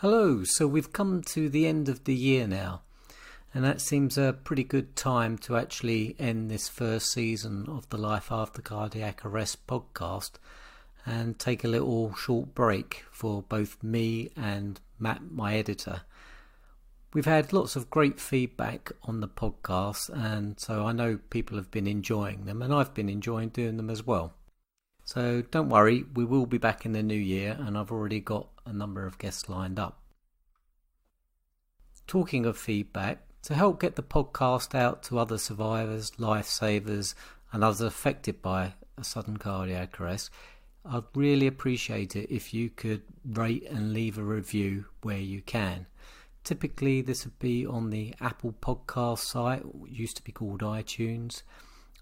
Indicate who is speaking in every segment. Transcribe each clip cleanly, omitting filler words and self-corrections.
Speaker 1: Hello, so we've come to the end of the year now, and that seems a pretty good time to actually end this first season of the Life After Cardiac Arrest podcast and take a little short break for both me and Matt, my editor. We've had lots of great feedback on the podcast, and so I know people have been enjoying them, and I've been enjoying doing them as well. So don't worry, we will be back in the new year, and I've already got a number of guests lined up. Talking of feedback, to help get the podcast out to other survivors, lifesavers, and others affected by a sudden cardiac arrest, I'd really appreciate it if you could rate and leave a review where you can. Typically, this would be on the Apple podcast site, which used to be called iTunes.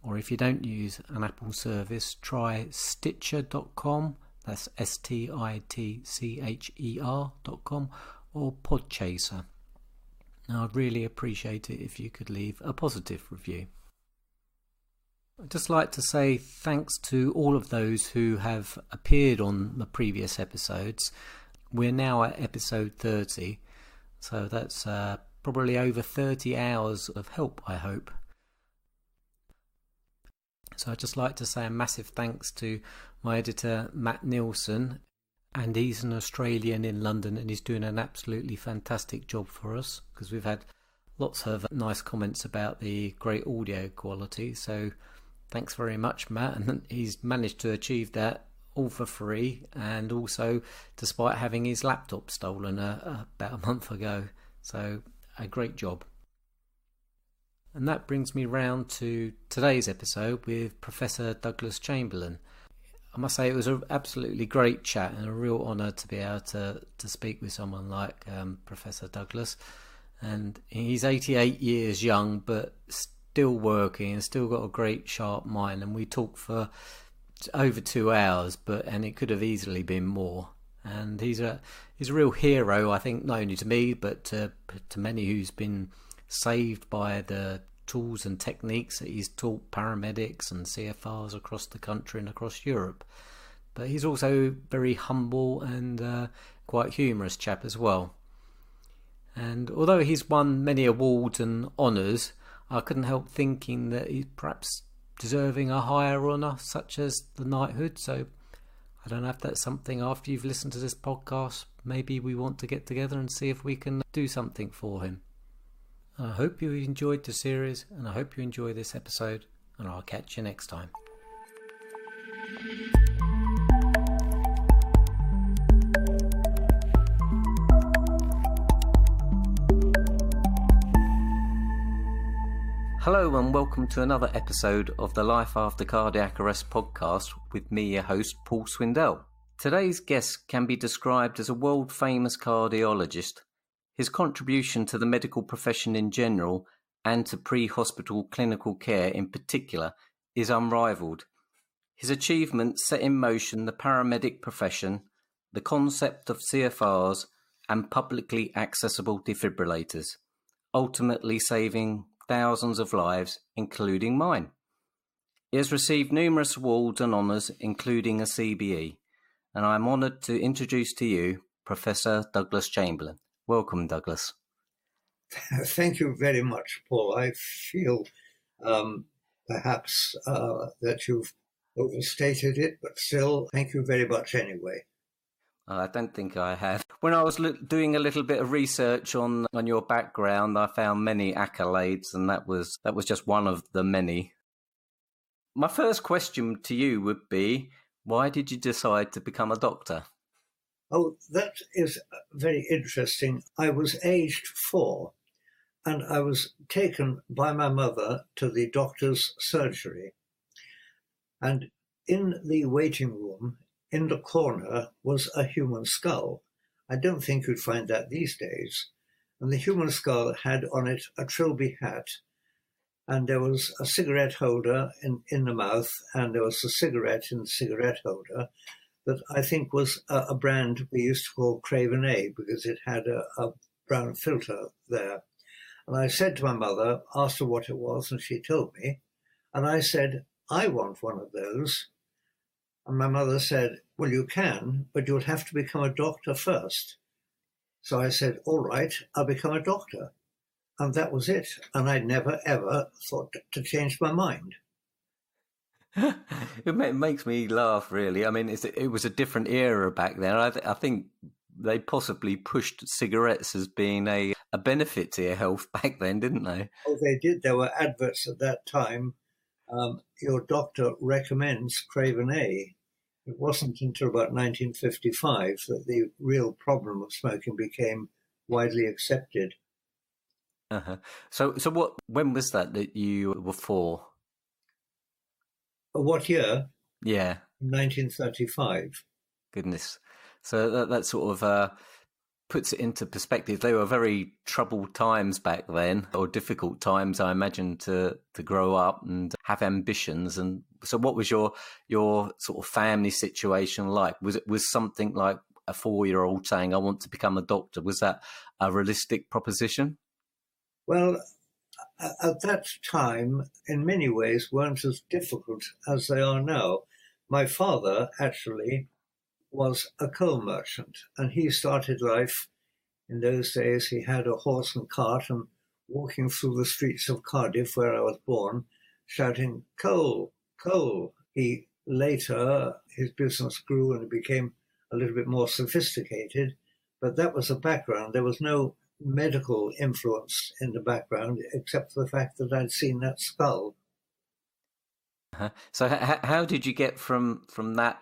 Speaker 1: Or if you don't use an Apple service, try Stitcher.com, that's STITCHER.com, or Podchaser. Now, I'd really appreciate it if you could leave a positive review. I'd just like to say thanks to all of those who have appeared on the previous episodes. We're now at episode 30, so that's probably over 30 hours of help, I hope. So I'd just like to say a massive thanks to my editor, Matt Nielsen, and he's an Australian in London and he's doing an absolutely fantastic job for us because we've had lots of nice comments about the great audio quality. So thanks very much, Matt. And he's managed to achieve that all for free and also despite having his laptop stolen about a month ago. So a great job. And that brings me round to today's episode with Professor Douglas Chamberlain. I must say it was an absolutely great chat and a real honour to be able to speak with someone like Professor Douglas. And he's 88 years young but still working and still got a great sharp mind. And we talked for over 2 hours, and it could have easily been more. And he's a real hero, I think, not only to me but to many who's been saved by the tools and techniques that he's taught paramedics and CFRs across the country and across Europe. But he's also very humble and quite humorous chap as well. And although he's won many awards and honours, I couldn't help thinking that he's perhaps deserving a higher honour such as the knighthood. So I don't know if that's something after you've listened to this podcast, maybe we want to get together and see if we can do something for him. I hope you enjoyed the series and I hope you enjoy this episode, and I'll catch you next time. Hello and welcome to another episode of the Life After Cardiac Arrest podcast with me, your host, Paul Swindell. Today's guest can be described as a world-famous cardiologist. His contribution to the medical profession in general and to pre-hospital clinical care in particular is unrivaled. His achievements set in motion the paramedic profession, the concept of CFRs and publicly accessible defibrillators, ultimately saving thousands of lives, including mine. He has received numerous awards and honours, including a CBE, and I am honoured to introduce to you Professor Douglas Chamberlain. Welcome, Douglas.
Speaker 2: Thank you very much, Paul. I feel perhaps that you've overstated it, but still, thank you very much anyway.
Speaker 1: I don't think I have. When I was doing a little bit of research on your background, I found many accolades, and that was just one of the many. My first question to you would be, why did you decide to become a doctor?
Speaker 2: Oh, that is very interesting. I was aged 4 and I was taken by my mother to the doctor's surgery. And in the waiting room, in the corner, was a human skull. I don't think you'd find that these days. And the human skull had on it a trilby hat. And there was a cigarette holder in the mouth, and there was a cigarette in the cigarette holder. That I think was a brand we used to call Craven A because it had a brown filter there. And I said to my mother, asked her what it was, and she told me. And I said, I want one of those. And my mother said, well, you can, but you'll have to become a doctor first. So I said, all right, I'll become a doctor. And that was it. And I never, ever thought to change my mind.
Speaker 1: It makes me laugh, really. I mean, it was a different era back then. I think they possibly pushed cigarettes as being a benefit to your health back then, didn't they?
Speaker 2: Oh, they did. There were adverts at that time. Your doctor recommends Craven A. It wasn't until about 1955 that the real problem of smoking became widely accepted.
Speaker 1: Uh-huh. So when was that you were 4?
Speaker 2: What year?
Speaker 1: Yeah.
Speaker 2: 1935.
Speaker 1: Goodness. So that sort of puts it into perspective. They were very troubled times back then, or difficult times, I imagine, to grow up and have ambitions. And so what was your sort of family situation like? Was something like a 4-year-old saying, I want to become a doctor? Was that a realistic proposition?
Speaker 2: Well, at that time, in many ways, weren't as difficult as they are now. My father actually was a coal merchant, and he started life in those days. He had a horse and cart and walking through the streets of Cardiff, where I was born, shouting, coal, coal. He later, his business grew and it became a little bit more sophisticated, but that was the background. There was no medical influence in the background, except for the fact that I'd seen that skull.
Speaker 1: Uh-huh. So how did you get from that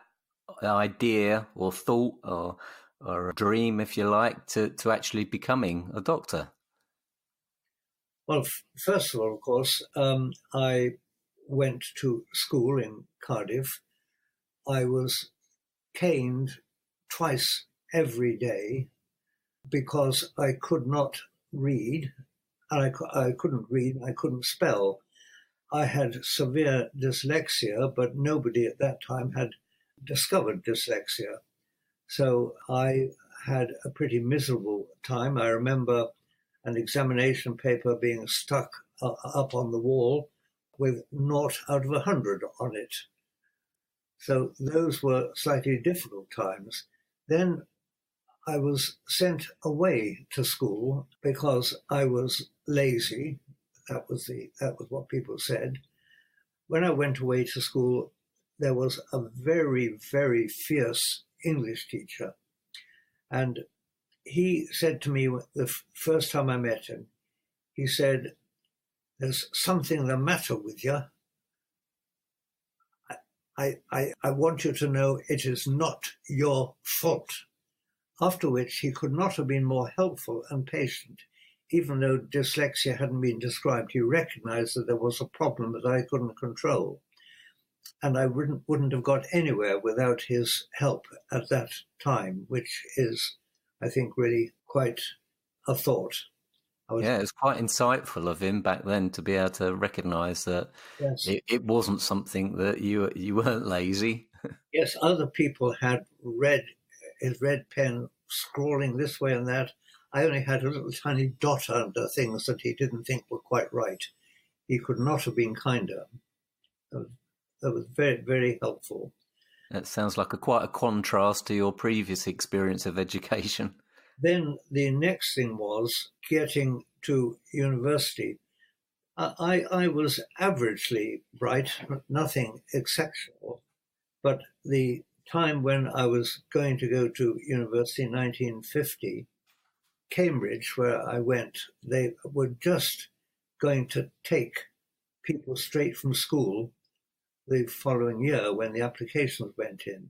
Speaker 1: idea or thought or a dream, if you like, to actually becoming a doctor?
Speaker 2: Well, first of all, of course, I went to school in Cardiff. I was caned twice every day because I could not read, and I couldn't read, I couldn't spell. I had severe dyslexia, but nobody at that time had discovered dyslexia. So I had a pretty miserable time. I remember an examination paper being stuck up on the wall with 0 out of 100 on it. So those were slightly difficult times. Then I was sent away to school because I was lazy. That was what people said. When I went away to school, there was a very, very fierce English teacher. And he said to me the first time I met him, he said, there's something the matter with you. I want you to know it is not your fault. After which he could not have been more helpful and patient. Even though dyslexia hadn't been described, he recognized that there was a problem that I couldn't control. And I wouldn't have got anywhere without his help at that time, which is, I think, really quite a thought.
Speaker 1: Yeah, it's quite insightful of him back then to be able to recognise that
Speaker 2: yes.
Speaker 1: it wasn't something that you weren't lazy.
Speaker 2: Yes, other people had his red pen scrawling this way and that. I only had a little tiny dot under things that he didn't think were quite right. He could not have been kinder. That was very, very helpful.
Speaker 1: That sounds like quite a contrast to your previous experience of education.
Speaker 2: Then the next thing was getting to university. I was averagely bright, nothing exceptional, but the time when I was going to go to university in 1950, Cambridge, where I went, they were just going to take people straight from school the following year when the applications went in.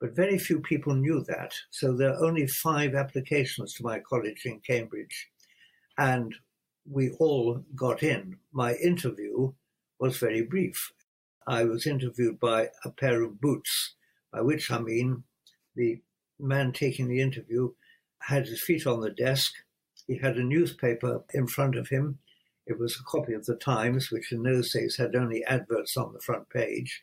Speaker 2: But very few people knew that. So there are only 5 applications to my college in Cambridge. And we all got in. My interview was very brief. I was interviewed by a pair of boots, by which I mean the man taking the interview had his feet on the desk. He had a newspaper in front of him. It was a copy of the Times, which in those days had only adverts on the front page.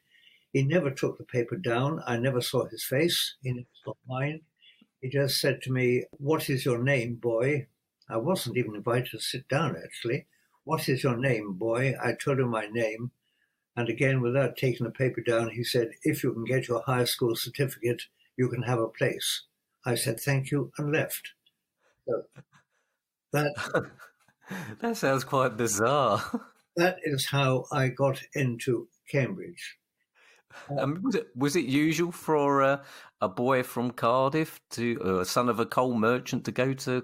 Speaker 2: He never took the paper down. I never saw his face. He never saw mine. He just said to me, "What is your name, boy?" I wasn't even invited to sit down, actually. "What is your name, boy?" I told him my name. And again, without taking the paper down, he said, "If you can get your high school certificate, you can have a place." I said, "Thank you," and left. So that
Speaker 1: that sounds quite bizarre.
Speaker 2: that is how I got into Cambridge.
Speaker 1: Was it usual for a boy from Cardiff to a son of a coal merchant to go to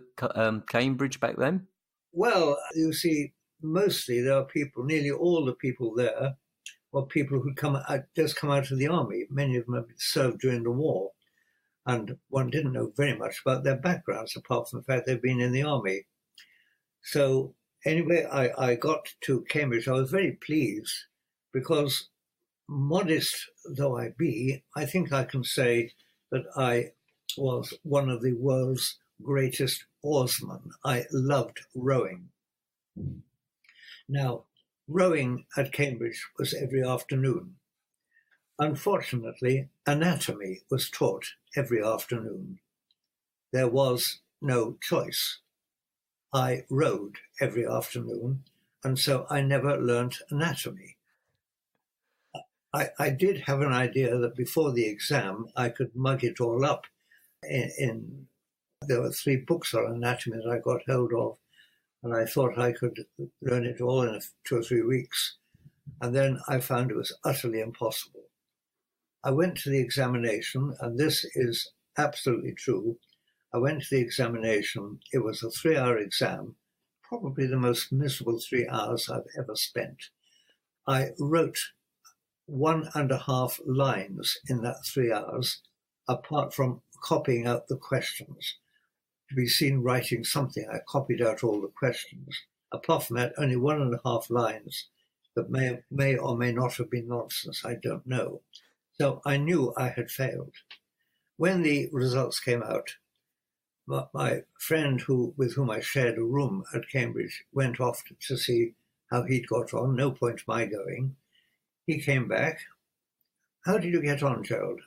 Speaker 1: Cambridge back then?
Speaker 2: Well, you see, mostly there are people, nearly all the people there were people who just come out of the army. Many of them have served during the war, and one didn't know very much about their backgrounds apart from the fact they'd been in the army. So anyway, I got to Cambridge. I was very pleased because, modest though I be, I think I can say that I was one of the world's greatest oarsmen. I loved rowing. Now, rowing at Cambridge was every afternoon. Unfortunately, anatomy was taught every afternoon. There was no choice. I rowed every afternoon, and so I never learnt anatomy. I did have an idea that before the exam I could mug it all up. There were 3 books on anatomy that I got hold of, and I thought I could learn it all in 2 or 3 weeks. And then I found it was utterly impossible. I went to the examination, and this is absolutely true. I went to the examination. It was a 3-hour exam, probably the most miserable 3 hours I've ever spent. I wrote 1.5 lines in that 3 hours, apart from copying out the questions. To be seen writing something, I copied out all the questions. Apart from that, only 1.5 lines that may or may not have been nonsense, I don't know. So I knew I had failed. When the results came out, my friend with whom I shared a room at Cambridge went off to see how he'd got on. No point my going. He came back. How did you get on, Gerald?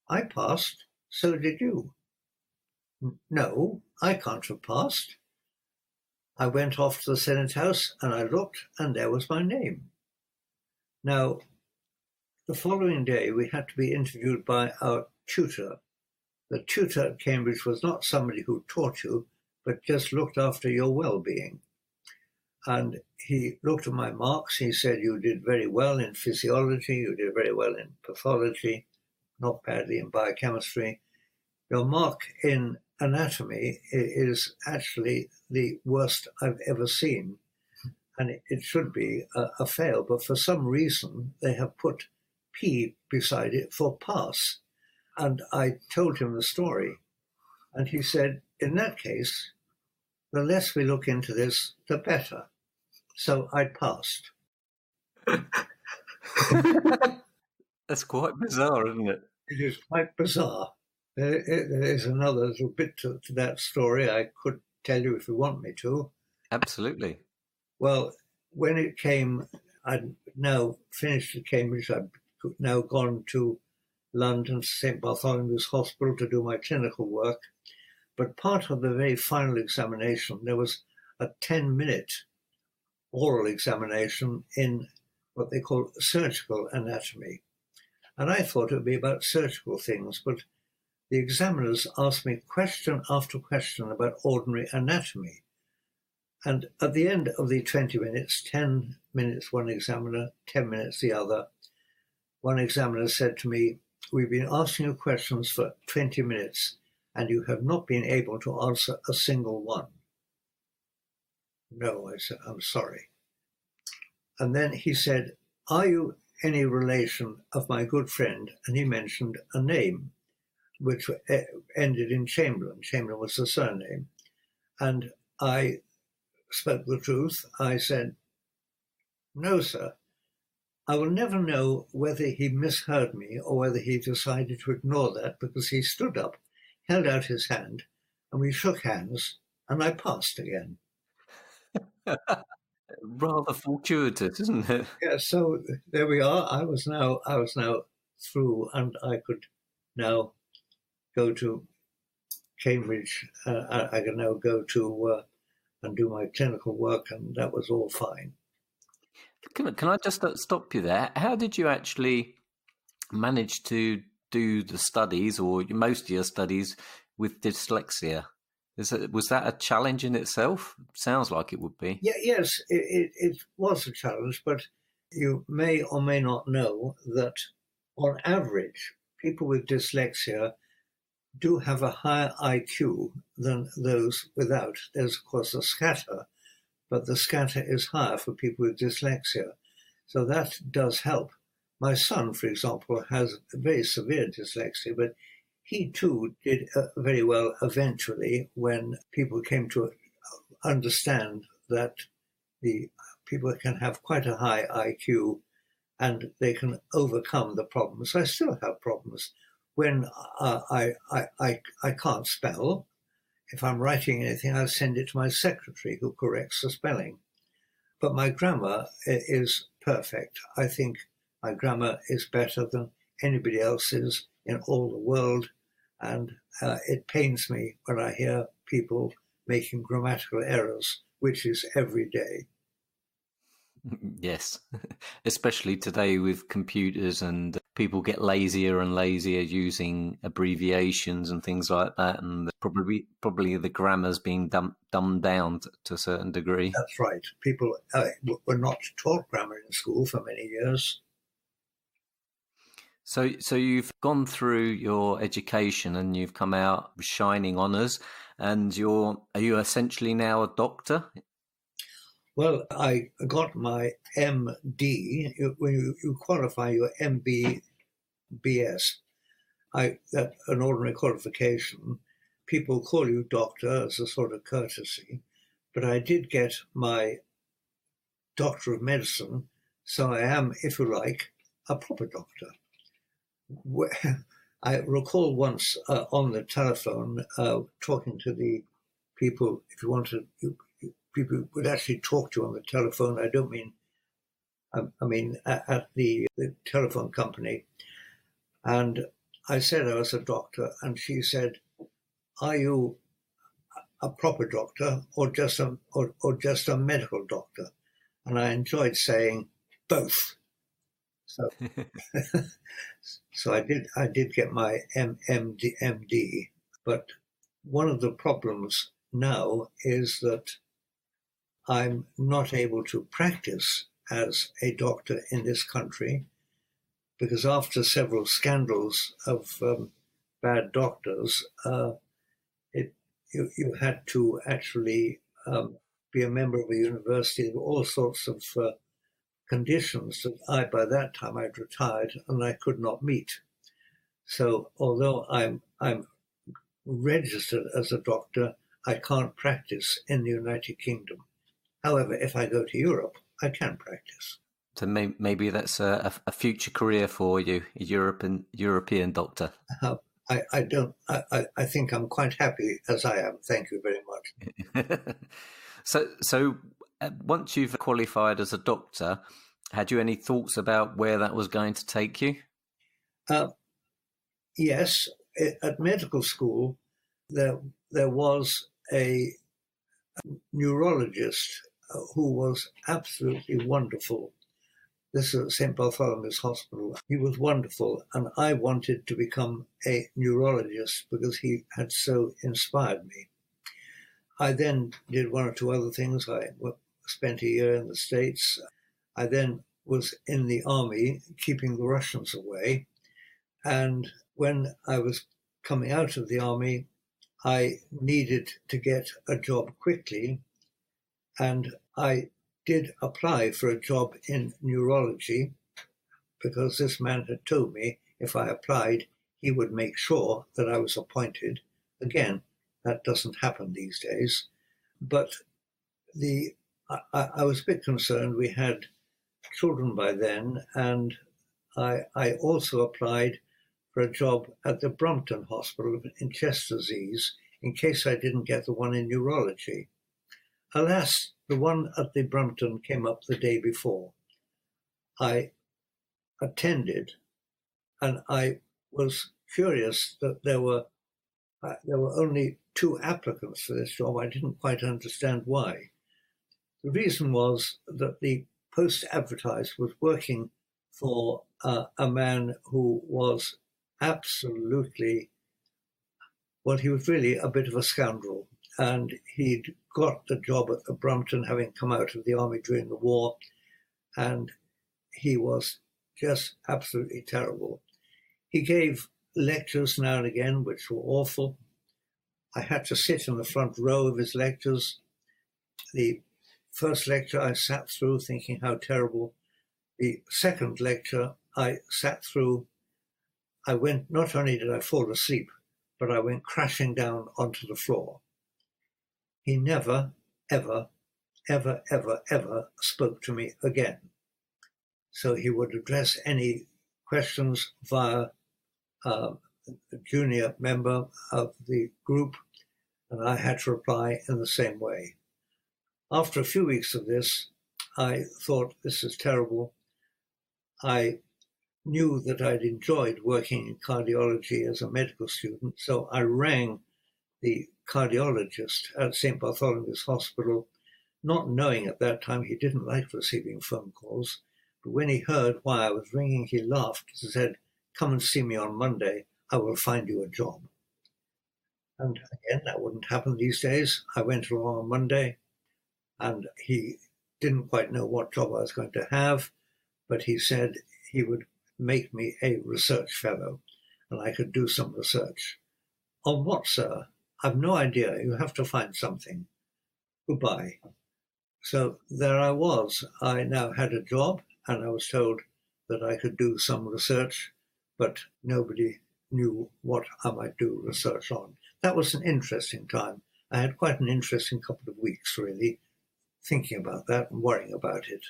Speaker 2: I passed. So did you. No, I can't have passed. I went off to the Senate House and I looked, and there was my name. Now, the following day we had to be interviewed by our tutor. The tutor at Cambridge was not somebody who taught you, but just looked after your well-being. And he looked at my marks. He said, you did very well in physiology, you did very well in pathology, not badly in biochemistry. Your mark in anatomy is actually the worst I've ever seen. And it should be a fail, but for some reason they have put P beside it for pass. And I told him the story. And he said, in that case, the less we look into this, the better. So I passed.
Speaker 1: That's quite bizarre, isn't it?
Speaker 2: It is quite bizarre. There is another little bit to that story I could tell you if you want me to.
Speaker 1: Absolutely.
Speaker 2: Well, when it came, I'd now finished at Cambridge. I'd now gone to London, St. Bartholomew's Hospital to do my clinical work. But part of the very final examination, there was a 10-minute oral examination in what they call surgical anatomy. And I thought it would be about surgical things, but the examiners asked me question after question about ordinary anatomy. And at the end of the 20 minutes, 10 minutes one examiner, 10 minutes the other, one examiner said to me, we've been asking you questions for 20 minutes and you have not been able to answer a single one. No, I said, I'm sorry. And then he said, are you any relation of my good friend? And he mentioned a name, which ended in Chamberlain. Chamberlain was the surname. And I spoke the truth. I said, no, sir. I will never know whether he misheard me or whether he decided to ignore that, because he stood up, held out his hand, and we shook hands, and I passed again.
Speaker 1: Rather fortuitous, isn't it?
Speaker 2: Yeah, so there we are. I was now through, and I could now go to Cambridge. I could now go to and do my clinical work, and that was all fine.
Speaker 1: Can I just stop you there? How did you actually manage to do the studies, or most of your studies, with dyslexia? Was that a challenge in itself? Sounds like it would be.
Speaker 2: Yeah, yes, it was a challenge, but you may or may not know that on average, people with dyslexia do have a higher IQ than those without. There's, of course, a scatter, but the scatter is higher for people with dyslexia. So that does help. My son, for example, has very severe dyslexia, but he too did very well eventually when people came to understand that the people can have quite a high IQ and they can overcome the problems. I still have problems when I can't spell. If I'm writing anything, I send it to my secretary who corrects the spelling. But my grammar is perfect. I think my grammar is better than anybody else's in all the world. And it pains me when I hear people making grammatical errors, which is every day.
Speaker 1: Yes, especially today with computers, and people get lazier and lazier using abbreviations and things like that, and probably the grammar's being dumbed down to a certain degree.
Speaker 2: That's right. People were not taught grammar in school for many years.
Speaker 1: So you've gone through your education and you've come out with shining honours, and are you essentially now a doctor?
Speaker 2: Well, I got my MD. When you qualify your MBBS, that's an ordinary qualification. People call you doctor as a sort of courtesy, but I did get my Doctor of Medicine, so I am, if you like, a proper doctor. I recall once on the telephone talking to the people, if you wanted, people would actually talk to you on the telephone. I don't mean, I mean at the telephone company. And I said I was a doctor, and she said, "Are you a proper doctor or just a medical doctor?" And I enjoyed saying both. So, so I did get my MD, but one of the problems now is that I'm not able to practice as a doctor in this country because after several scandals of bad doctors, you had to actually be a member of a university with all sorts of conditions that by that time I'd retired and I could not meet. So although I'm registered as a doctor, I can't practice in the United Kingdom. However, if I go to Europe, I can practice.
Speaker 1: So maybe that's a future career for you, a European doctor.
Speaker 2: I think I'm quite happy as I am. Thank you very much.
Speaker 1: So once you've qualified as a doctor, had you any thoughts about where that was going to take you?
Speaker 2: Yes, at medical school, there was a neurologist who was absolutely wonderful. This is at St. Bartholomew's Hospital. He was wonderful, and I wanted to become a neurologist because he had so inspired me. I then did one or two other things. I spent a year in the States. I then was in the army, keeping the Russians away. And when I was coming out of the army, I needed to get a job quickly. And I did apply for a job in neurology because this man had told me if I applied, he would make sure that I was appointed. Again, that doesn't happen these days. But I was a bit concerned. We had children by then, and I also applied for a job at the Brompton Hospital in chest disease in case I didn't get the one in neurology. Alas, the one at the Brompton came up the day before. I attended, and I was curious that there were only 2 applicants for this job. I didn't quite understand why. The reason was that the post advertised was working for a man who was absolutely, well, he was really a bit of a scoundrel. and he'd got the job at Brumpton, having come out of the army during the war, and he was just absolutely terrible. He gave lectures now and again, which were awful. I had to sit in the front row of his lectures. The first lecture I sat through thinking how terrible. The second lecture I sat through, not only did I fall asleep, but I went crashing down onto the floor. He never, ever, ever, ever, ever spoke to me again. So he would address any questions via a junior member of the group, and I had to reply in the same way. After a few weeks of this, I thought, this is terrible. I knew that I'd enjoyed working in cardiology as a medical student, so I rang the cardiologist at St. Bartholomew's Hospital, not knowing at that time he didn't like receiving phone calls. But when he heard why I was ringing, he laughed and said, "Come and see me on Monday. I will find you a job." And again, that wouldn't happen these days. I went along on Monday, and he didn't quite know what job I was going to have, but he said he would make me a research fellow, and I could do some research. "On what, sir?" "I've no idea. You have to find something. Goodbye." So there I was. I now had a job, and I was told that I could do some research, but nobody knew what I might do research on. That was an interesting time. I had quite an interesting couple of weeks, really, thinking about that and worrying about it.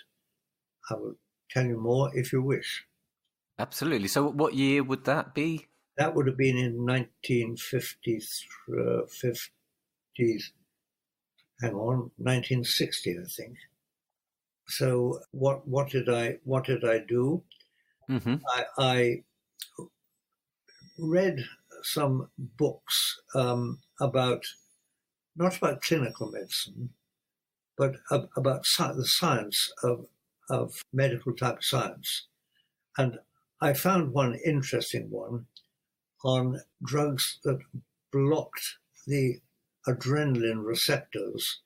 Speaker 2: I will tell you more if you wish.
Speaker 1: Absolutely. So what year would that be?
Speaker 2: That would have been in 1960, I think. So what did I do?
Speaker 1: Mm-hmm.
Speaker 2: I read some books about, not about clinical medicine, but about the science of medical type science. And I found one interesting one on drugs that blocked the adrenaline receptors.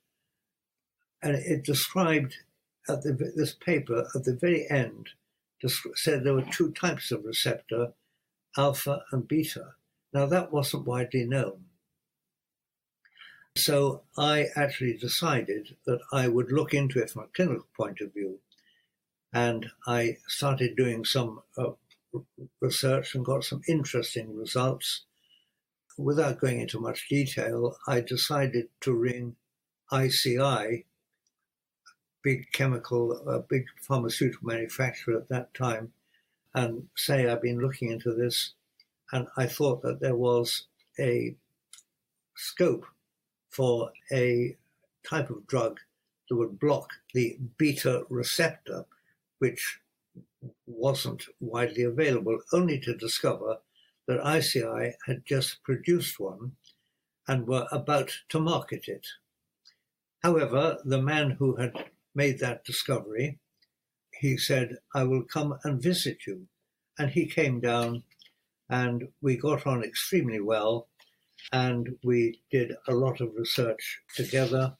Speaker 2: And it described, this paper at the very end, said there were two types of receptor, alpha and beta. Now, that wasn't widely known. So I actually decided that I would look into it from a clinical point of view. And I started doing some research and got some interesting results. Without going into much detail, I decided to ring ICI, big pharmaceutical manufacturer at that time, and say I've been looking into this, and I thought that there was a scope for a type of drug that would block the beta receptor, which wasn't widely available, only to discover that ICI had just produced one and were about to market it. However, the man who had made that discovery, he said, "I will come and visit you." And he came down, and we got on extremely well, and we did a lot of research together.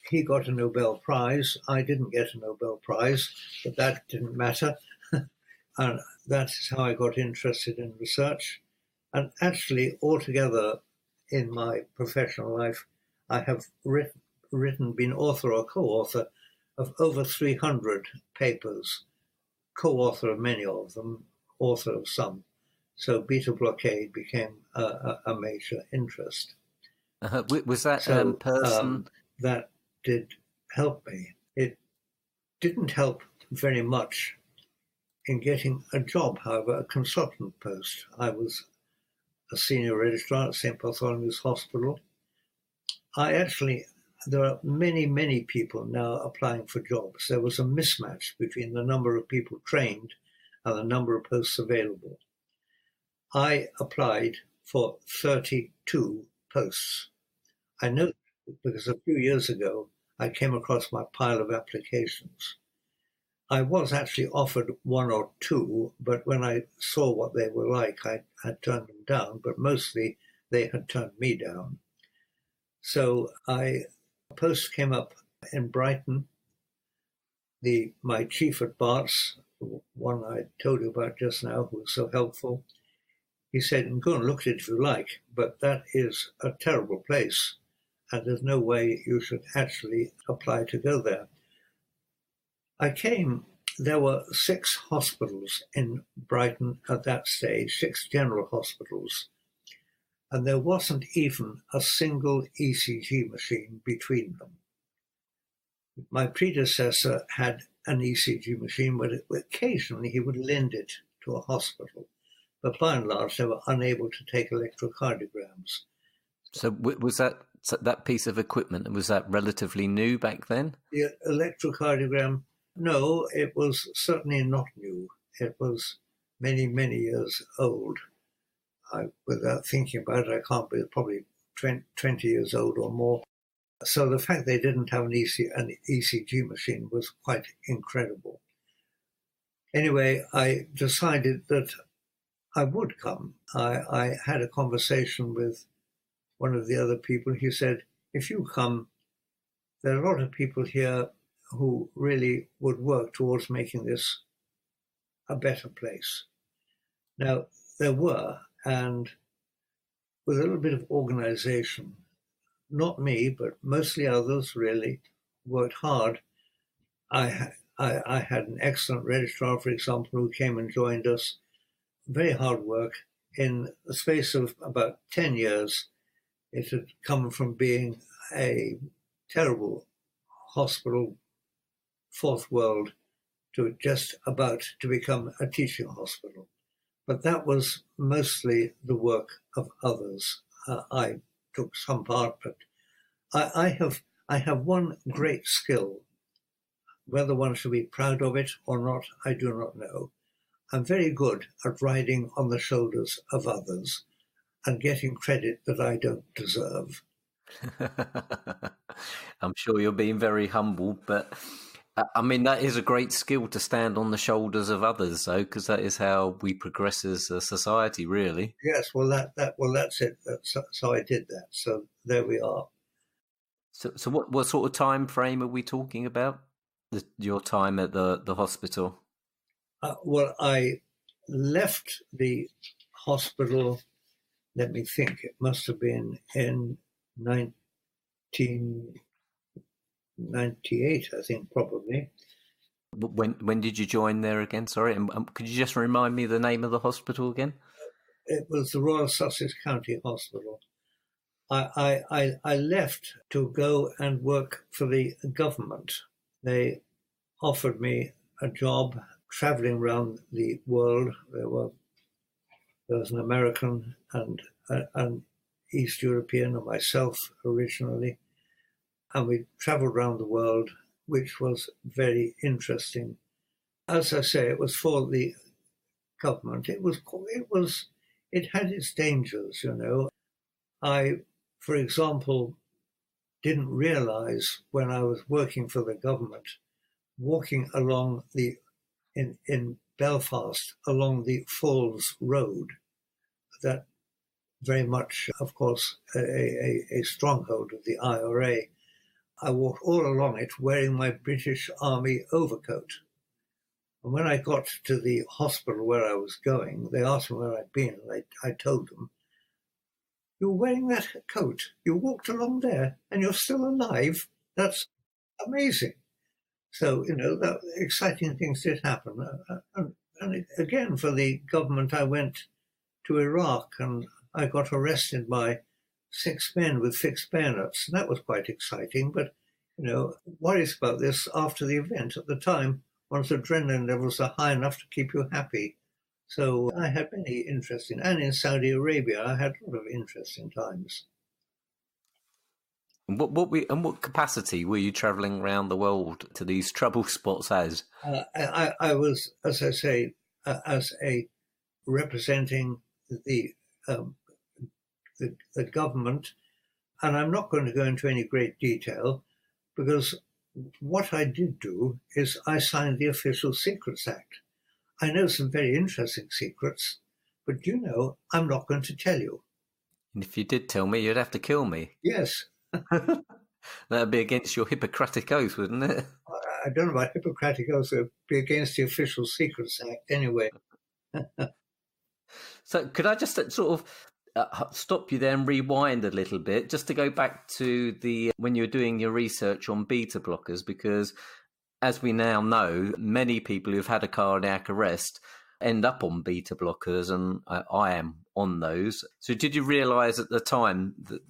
Speaker 2: He got a Nobel Prize. I didn't get a Nobel Prize, but that didn't matter. And that's how I got interested in research. And actually, altogether in my professional life, I have been author or co-author of over 300 papers, co-author of many of them, author of some. So beta blockade became a major interest.
Speaker 1: Was that person?
Speaker 2: That did help me. It didn't help very much in getting a job, however, a consultant post. I was a senior registrar at St. Bartholomew's Hospital. There are many, many people now applying for jobs. There was a mismatch between the number of people trained and the number of posts available. I applied for 32 posts. I know because a few years ago, I came across my pile of applications. I was actually offered one or two, but when I saw what they were like, I had turned them down, but mostly they had turned me down. So a post came up in Brighton. My chief at Barts, one I told you about just now, who was so helpful, he said, go and look at it if you like, but that is a terrible place, and there's no way you should actually apply to go there. I came, there were 6 hospitals in Brighton at that stage, 6 general hospitals, and there wasn't even a single ECG machine between them. My predecessor had an ECG machine, but occasionally he would lend it to a hospital. But by and large, they were unable to take electrocardiograms.
Speaker 1: So was that piece of equipment, was that relatively new back then?
Speaker 2: The electrocardiogram, no, it was certainly not new. It was many, many years old. Without thinking about it, I can't be probably 20 years old or more. So the fact they didn't have an ECG machine was quite incredible. Anyway, I decided that I would come. I had a conversation with one of the other people. He said, if you come, there are a lot of people here who really would work towards making this a better place. Now, there were, and with a little bit of organization, not me, but mostly others really worked hard. I had an excellent registrar, for example, who came and joined us. Very hard work. In the space of about 10 years, it had come from being a terrible hospital, fourth world, to just about to become a teaching hospital. But that was mostly the work of others. I took some part, but I have one great skill. Whether one should be proud of it or not, I do not know. I'm very good at riding on the shoulders of others and getting credit that I don't deserve.
Speaker 1: I'm sure you're being very humble, but I mean, that is a great skill to stand on the shoulders of others, though, because that is how we progress as a society, really.
Speaker 2: Yes, well, that's it. So I did that. So there we are.
Speaker 1: So what sort of time frame are we talking about? Your time at the hospital?
Speaker 2: Well, I left the hospital, let me think, it must have been in 1998, I think, probably.
Speaker 1: When did you join there again? Sorry, and could you just remind me the name of the hospital again?
Speaker 2: It was the Royal Sussex County Hospital. I left to go and work for the government. They offered me a job traveling around the world. There was an American and an East European and myself originally. And we traveled around the world, which was very interesting. As I say, it was for the government. It had its dangers, you know. I, for example, didn't realize when I was working for the government, walking along in Belfast, along the Falls Road, that very much, of course, a stronghold of the IRA. I walked all along it wearing my British Army overcoat. And when I got to the hospital where I was going, they asked me where I'd been, and I told them, "You're wearing that coat, you walked along there, and you're still alive? That's amazing." So, you know, exciting things did happen. And again, for the government, I went to Iraq, and I got arrested by 6 men with fixed bayonets, and that was quite exciting. But, you know, worries about this after the event. At the time, one's adrenaline levels are high enough to keep you happy. So I had many interesting, and in Saudi Arabia, I had a lot of interesting times.
Speaker 1: And what capacity were you travelling around the world to these trouble spots as?
Speaker 2: I was, as I say, as a representing the government, and I'm not going to go into any great detail, because what I did do is I signed the Official Secrets Act. I know some very interesting secrets, but you know, I'm not going to tell you.
Speaker 1: And if you did tell me, you'd have to kill me.
Speaker 2: Yes,
Speaker 1: That'd be against your Hippocratic oath, wouldn't it?
Speaker 2: I don't know about Hippocratic oath, it would be against the Official Secrets Act anyway.
Speaker 1: So could I just sort of stop you there and rewind a little bit, just to go back to when you were doing your research on beta blockers, because as we now know, many people who've had a cardiac arrest end up on beta blockers, and I am on those. So did you realise at the time that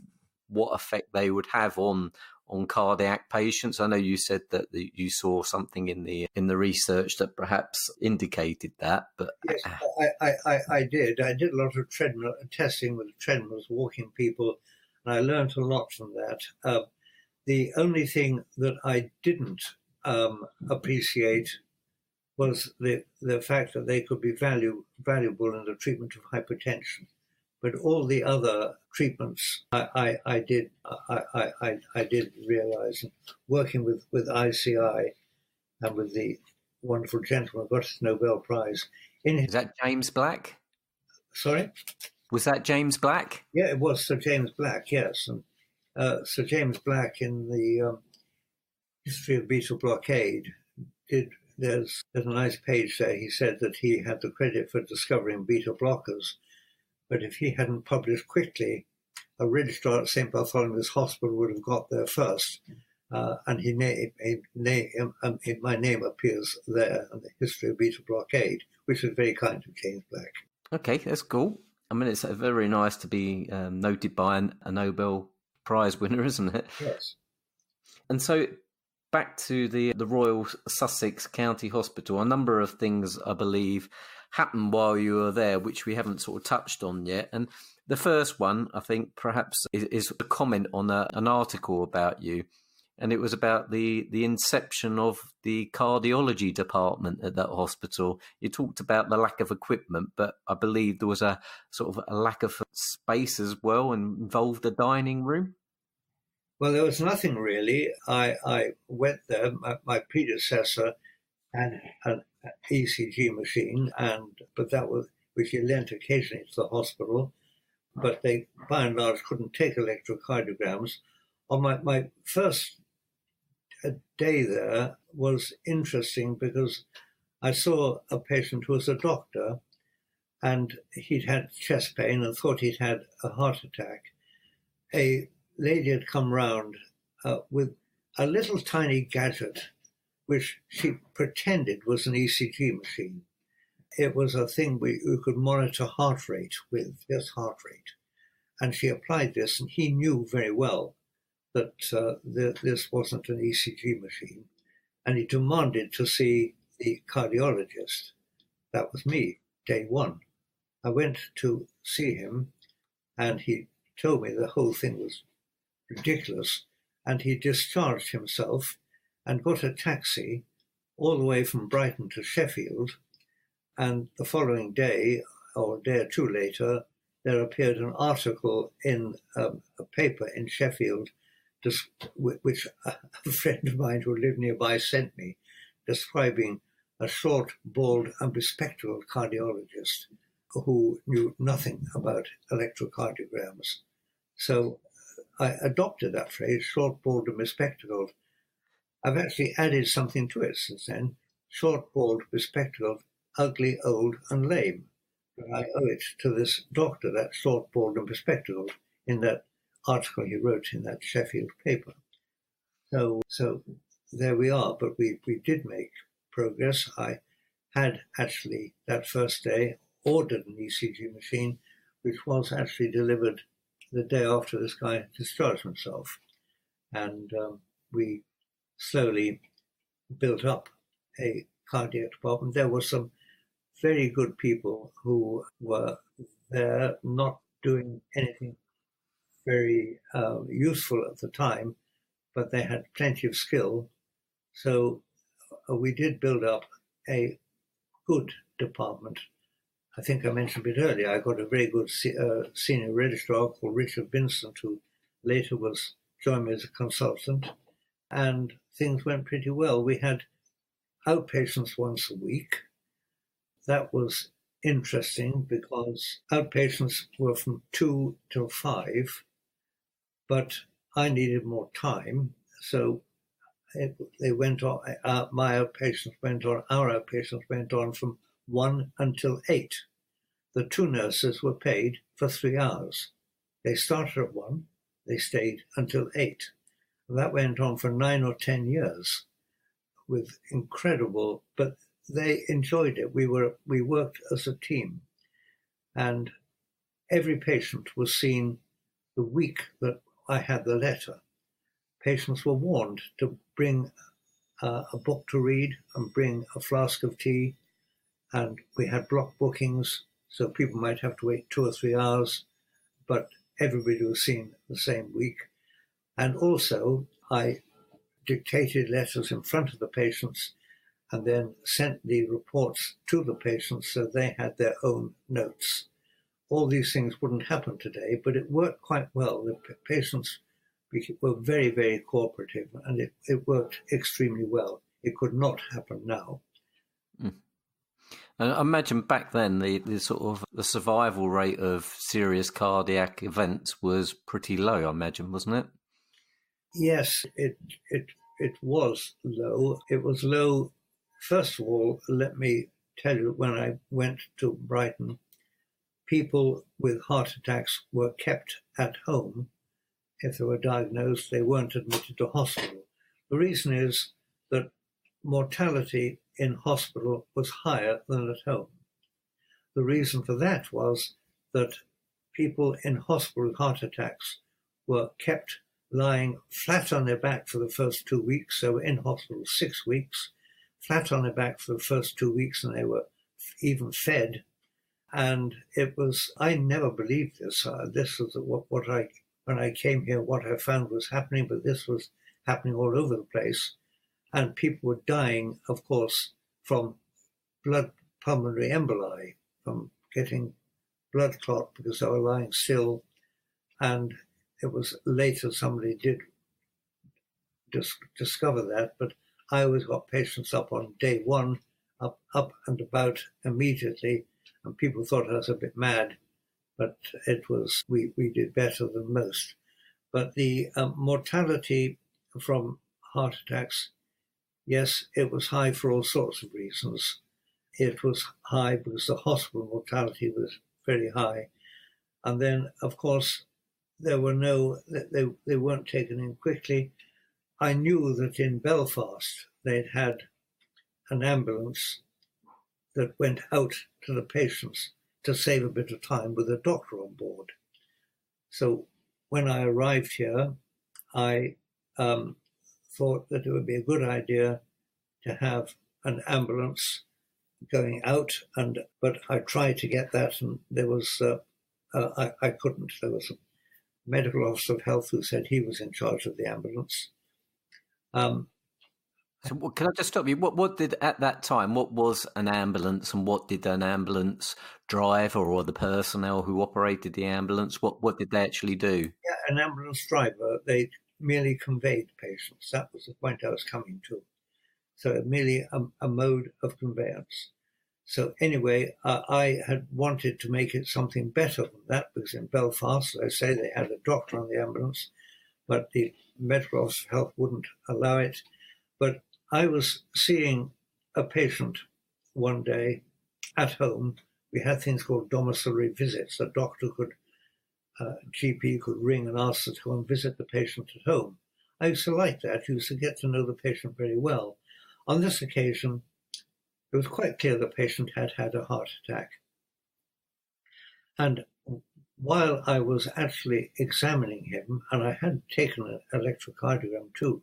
Speaker 1: what effect they would have on cardiac patients? I know you said that you saw something in the research that perhaps indicated that, but
Speaker 2: yes, I did. I did a lot of treadmill testing with treadmills, walking people, and I learned a lot from that. The only thing that I didn't appreciate was the fact that they could be valuable in the treatment of hypertension. But all the other treatments I did realize, and working with ICI and with the wonderful gentleman who got his Nobel Prize.
Speaker 1: Is that James Black?
Speaker 2: Sorry?
Speaker 1: Was that James Black?
Speaker 2: Yeah, it was Sir James Black, yes. And Sir James Black, in the history of beta blockade, there's a nice page there. He said that he had the credit for discovering beta blockers, but if he hadn't published quickly, a registrar at St. Bartholomew's Hospital would have got there first. And my name appears there in the history of beta blockade, which is very kind of James Black.
Speaker 1: Okay, that's cool. I mean, it's very nice to be noted by a Nobel Prize winner, isn't it?
Speaker 2: Yes.
Speaker 1: And so back to the Royal Sussex County Hospital, a number of things, I believe, happened while you were there, which we haven't sort of touched on yet. And the first one, I think, perhaps is a comment on an article about you. And it was about the inception of the cardiology department at that hospital. You talked about the lack of equipment, but I believe there was a sort of a lack of space as well, and involved a dining room.
Speaker 2: Well, there was nothing really. I went there. My predecessor had an ECG machine, but that was which he lent occasionally to the hospital. But they, by and large, couldn't take electrocardiograms. On my first day there was interesting because I saw a patient who was a doctor, and he'd had chest pain and thought he'd had a heart attack. A lady had come round with a little tiny gadget which she pretended was an ECG machine. It was a thing we could monitor heart rate with, just heart rate. And she applied this, and he knew very well that this wasn't an ECG machine. And he demanded to see the cardiologist. That was me, day one. I went to see him, and he told me the whole thing was ridiculous, and he discharged himself and got a taxi all the way from Brighton to Sheffield. And the following day, or a day or two later, there appeared an article in a paper in Sheffield, which a friend of mine who lived nearby sent me, describing a short, bald, and bespectacled cardiologist who knew nothing about electrocardiograms. So I adopted that phrase, short, bald, and bespectacled. I've actually added something to it since then, short, bald, bespectacled, ugly, old, and lame. But I owe it to this doctor, that short, bald, and bespectacled, in that article he wrote in that Sheffield paper. So there we are, but we did make progress. I had actually, that first day, ordered an ECG machine, which was actually delivered the day after this guy discharged himself. And we slowly built up a cardiac department. There were some very good people who were there, not doing anything very useful at the time, but they had plenty of skill. So we did build up a good department. I think I mentioned a bit earlier, I got a very good senior registrar called Richard Vincent, who later joined me as a consultant, and things went pretty well. We had outpatients once a week. That was interesting because outpatients were from 2 till 5, but I needed more time, so they went on. My outpatients went on. Our outpatients went on from 1 until 8. The 2 nurses were paid for 3 hours. They started at 1. They stayed until 8. And that went on for 9 or 10 years, with incredible. But they enjoyed it. We worked as a team, and every patient was seen the week that I had the letter. Patients were warned to bring a book to read and bring a flask of tea, and we had block bookings, so people might have to wait 2 or 3 hours, but everybody was seen the same week. And also, I dictated letters in front of the patients and then sent the reports to the patients so they had their own notes. All these things wouldn't happen today, but it worked quite well. The patients were very, very cooperative, and it worked extremely well. It could not happen now.
Speaker 1: Mm. And I imagine back then the sort of the survival rate of serious cardiac events was pretty low, I imagine, wasn't it?
Speaker 2: Yes, it was low. It was low. First of all, let me tell you, when I went to Brighton, people with heart attacks were kept at home. If they were diagnosed, they weren't admitted to hospital. The reason is that mortality in hospital was higher than at home. The reason for that was that people in hospital with heart attacks were kept lying flat on their back for the first 2 weeks. So in hospital 6 weeks, flat on their back for the first 2 weeks, and they were even fed. And it was, I never believed this. This was when I came here, what I found was happening, but this was happening all over the place. And people were dying, of course, from blood pulmonary emboli, from getting blood clot because they were lying still. And it was later somebody did discover that, but I always got patients up on day 1, up and about immediately, and people thought I was a bit mad, but it was, we did better than most. But the mortality from heart attacks, yes, it was high for all sorts of reasons. It was high because the hospital mortality was very high. And then, of course, they weren't taken in quickly. I knew that in Belfast, they'd had an ambulance that went out to the patients to save a bit of time with a doctor on board. So when I arrived here, I thought that it would be a good idea to have an ambulance going out, but I tried to get that, and there was I couldn't. There was a medical officer of health who said he was in charge of the ambulance.
Speaker 1: So can I just stop you? What did, at that time, what was an ambulance, and what did an ambulance driver or the personnel who operated the ambulance, what did they actually do?
Speaker 2: Yeah, an ambulance driver, they merely conveyed patients. That was the point I was coming to. So merely a mode of conveyance. So anyway, I had wanted to make it something better than that, because in Belfast, as I say, they had a doctor on the ambulance, but the medical officer of health wouldn't allow it. But I was seeing a patient one day at home. We had things called domiciliary visits. The doctor could, GP could ring and ask us to go and visit the patient at home. I used to like that. I used to get to know the patient very well. On this occasion, it was quite clear the patient had had a heart attack. And while I was actually examining him, and I had taken an electrocardiogram too,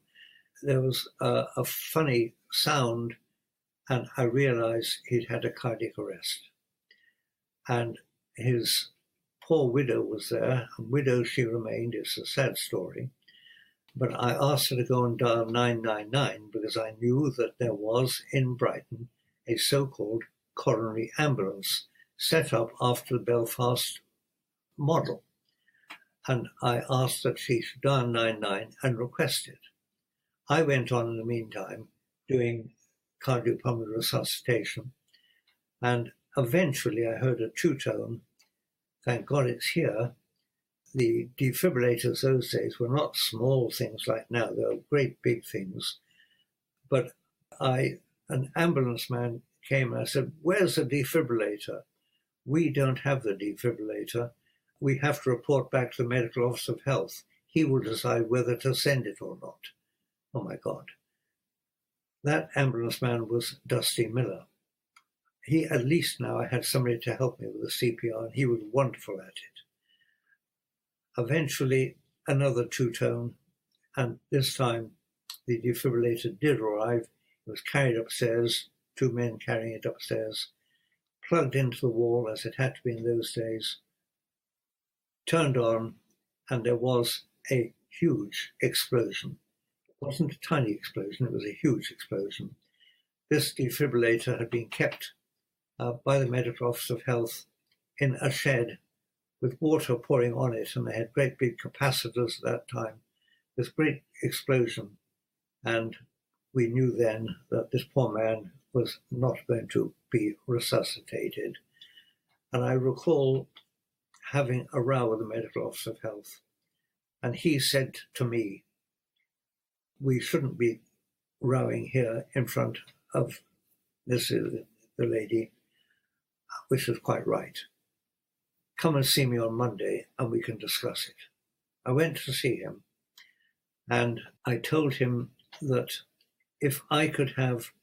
Speaker 2: there was a funny sound, and I realized he'd had a cardiac arrest. And his poor widow was there, and widow she remained. It's a sad story. But I asked her to go and dial 999 because I knew that there was in Brighton a so-called coronary ambulance set up after the Belfast model. And I asked that she should dial 999 and request it. I went on in the meantime doing cardiopulmonary resuscitation, and eventually I heard a two-tone, "Thank God it's here." the defibrillators those days were not small things like now. They were great big things. But an ambulance man came and I said, "Where's the defibrillator?" "We don't have the defibrillator. We have to report back to the medical officer of health. He will decide whether to send it or not." Oh my God. That ambulance man was Dusty Miller. He, at least now I had somebody to help me with the CPR, and he was wonderful at it. Eventually, another two-tone, and this time the defibrillator did arrive. It was carried upstairs, two men carrying it upstairs, plugged into the wall as it had to be in those days, turned on, and there was a huge explosion. It wasn't a tiny explosion, it was a huge explosion. This defibrillator had been kept by the medical officer of health in a shed with water pouring on it, and they had great big capacitors at that time. This great explosion, and we knew then that this poor man was not going to be resuscitated. And I recall having a row with the medical officer of health, and he said to me, "We shouldn't be rowing here in front of this is the lady," which was quite right. "Come and see me on Monday and we can discuss it." I went to see him and I told him that if I could have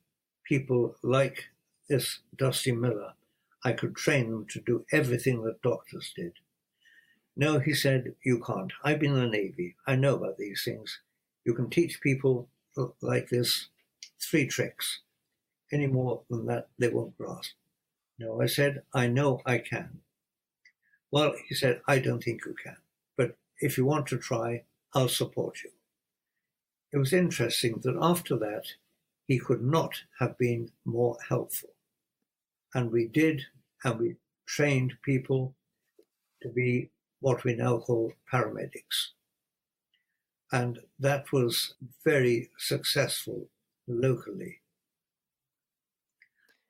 Speaker 2: people like this Dusty Miller, I could train them to do everything that doctors did. "No," he said, "you can't. I've been in the Navy. I know about these things. You can teach people like this 3 tricks. Any more than that, they won't grasp." "No," I said, "I know I can." "Well," he said, "I don't think you can. But if you want to try, I'll support you." It was interesting that after that, he could not have been more helpful. And we trained people to be what we now call paramedics. And that was very successful locally.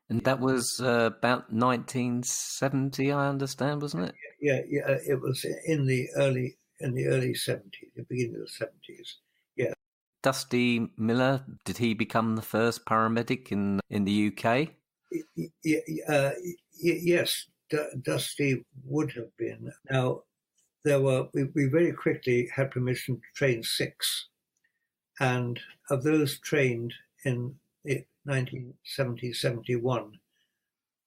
Speaker 1: And that was about 1970, I understand, wasn't it?
Speaker 2: Yeah, it was in the early 70s, the beginning of the 70s. Yeah.
Speaker 1: Dusty Miller, did he become the first paramedic in the UK?
Speaker 2: Yes, Dusty would have been. Now, we very quickly had permission to train 6, and of those trained in 1970-71,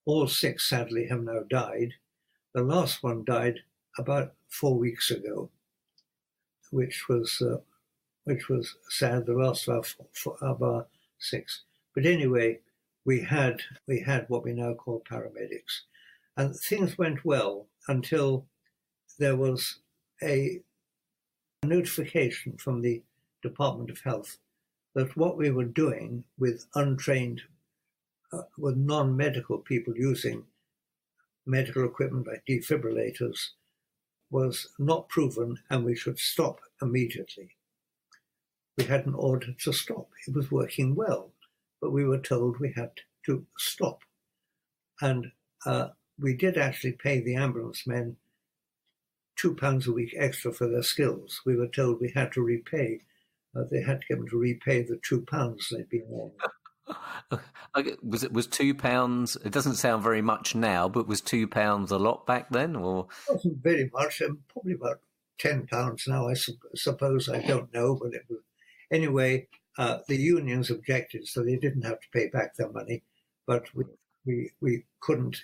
Speaker 2: all 6 sadly have now died. The last one died about 4 weeks ago, which was sad. The last of our 6. But anyway, we had what we now call paramedics, and things went well until there was a notification from the Department of Health that what we were doing with untrained, with non-medical people using medical equipment like defibrillators was not proven, and we should stop immediately. We had an order to stop. It was working well, but we were told we had to stop. And we did actually pay the ambulance men £2 a week extra for their skills. We were told we had to repay. They had to get them to repay the £2 they'd been on.
Speaker 1: Was £2? It doesn't sound very much now, but was £2 a lot back then, or?
Speaker 2: It wasn't very much. Probably about £10 now. I suppose. I don't know, but it was anyway. The unions objected, so they didn't have to pay back their money. But we couldn't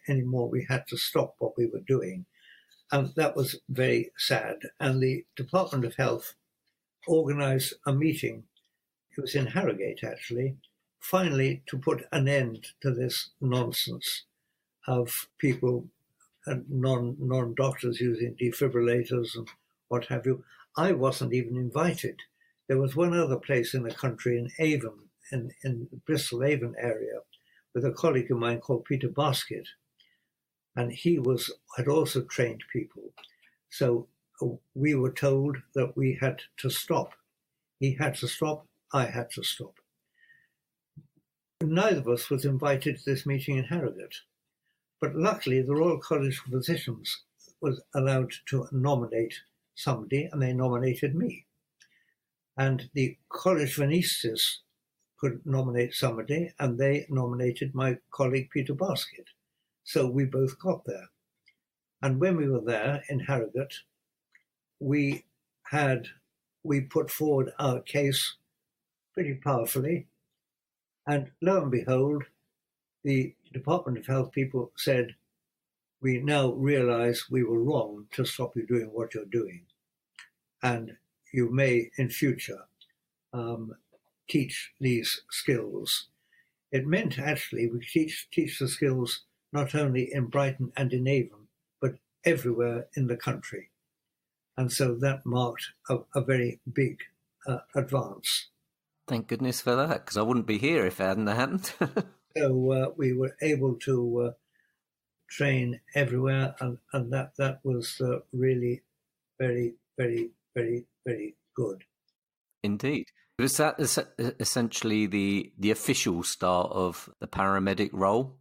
Speaker 2: anymore. We had to stop what we were doing, and that was very sad. And the Department of Health organised a meeting. It was in Harrogate, actually, finally to put an end to this nonsense of people and non-doctors using defibrillators and what have you. I wasn't even invited. There was one other place in the country, in Avon, in the Bristol Avon area, with a colleague of mine called Peter Basket, and he had also trained people. So we were told that we had to stop. He had to stop. I had to stop. Neither of us was invited to this meeting in Harrogate, but luckily the Royal College of Physicians was allowed to nominate somebody, and they nominated me. And the college of anaesthetists could nominate somebody, and they nominated my colleague Peter Basket. So we both got there. And when we were there in Harrogate, we put forward our case pretty powerfully. And lo and behold, the Department of Health people said, we now realize we were wrong to stop you doing what you're doing. And you may, in future, teach these skills. It meant, actually, we teach the skills not only in Brighton and in Avon, but everywhere in the country. And so that marked a very big advance.
Speaker 1: Thank goodness for that, because I wouldn't be here if it hadn't happened.
Speaker 2: So we were able to train everywhere, and that was really very, very, very, very good.
Speaker 1: Indeed. Was that essentially the official start of the paramedic role?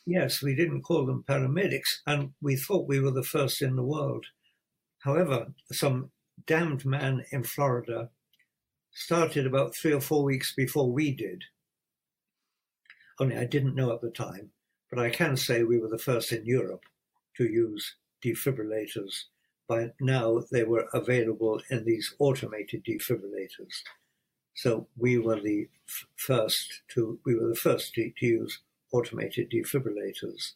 Speaker 2: Yes, we didn't call them paramedics, and we thought we were the first in the world. However, some damned man in Florida started about 3 or 4 weeks before we did. Only I didn't know at the time, but I can say we were the first in Europe to use defibrillators. By now, they were available in these automated defibrillators. So we were the first to use automated defibrillators.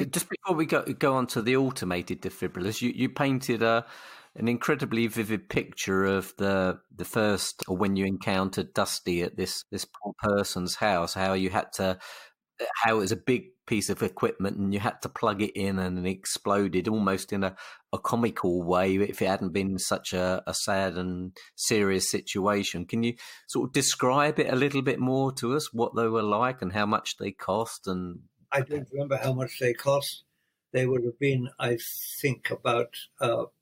Speaker 1: Just before we go on to the automated defibrillators, you painted an incredibly vivid picture of the first, or when you encountered Dusty at this poor person's house, how it was a big piece of equipment and you had to plug it in and it exploded almost in a comical way if it hadn't been such a sad and serious situation. Can you sort of describe it a little bit more to us, what they were like and how much they cost? And
Speaker 2: I don't remember how much they cost. They would have been, I think, about 4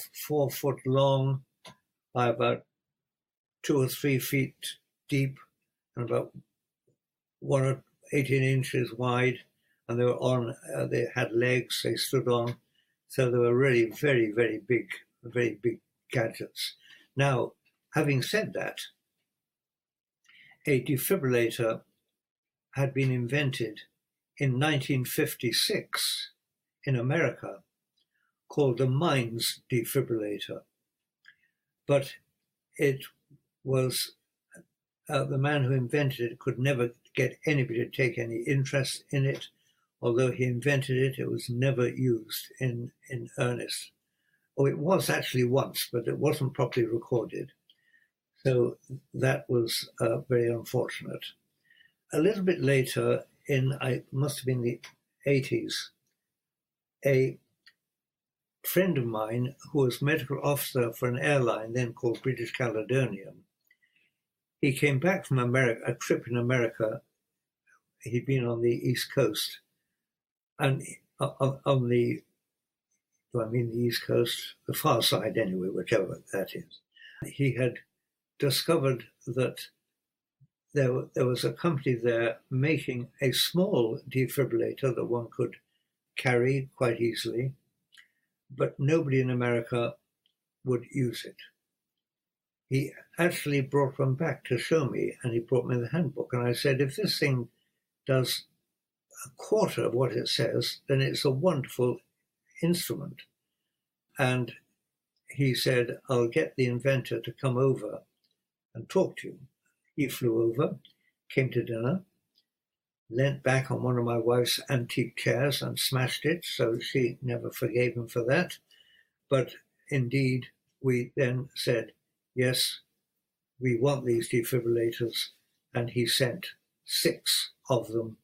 Speaker 2: foot long by about 2 or 3 feet deep and about 1 or 18 inches wide, and they were they had legs they stood on, so they were really very, very big gadgets. Now, having said that, a defibrillator had been invented in 1956 in America called the Mines defibrillator, but it was the man who invented it could never get anybody to take any interest in it. Although he invented it, it was never used in earnest. Oh, it was actually once, but it wasn't properly recorded. So that was very unfortunate. A little bit later, it must have been the 80s, a friend of mine who was medical officer for an airline then called British Caledonian, he came back from America, a trip in America. He'd been on the East Coast, and on the, do I mean the East Coast? The far side anyway, whichever that is. He had discovered that there was a company there making a small defibrillator that one could carry quite easily, but nobody in America would use it. He actually brought one back to show me, and he brought me the handbook. And I said, if this thing does a quarter of what it says, then it's a wonderful instrument. And he said, I'll get the inventor to come over and talk to you. He flew over, came to dinner, leant back on one of my wife's antique chairs and smashed it, so she never forgave him for that. But indeed, we then said, yes, we want these defibrillators, and he sent 6 of them,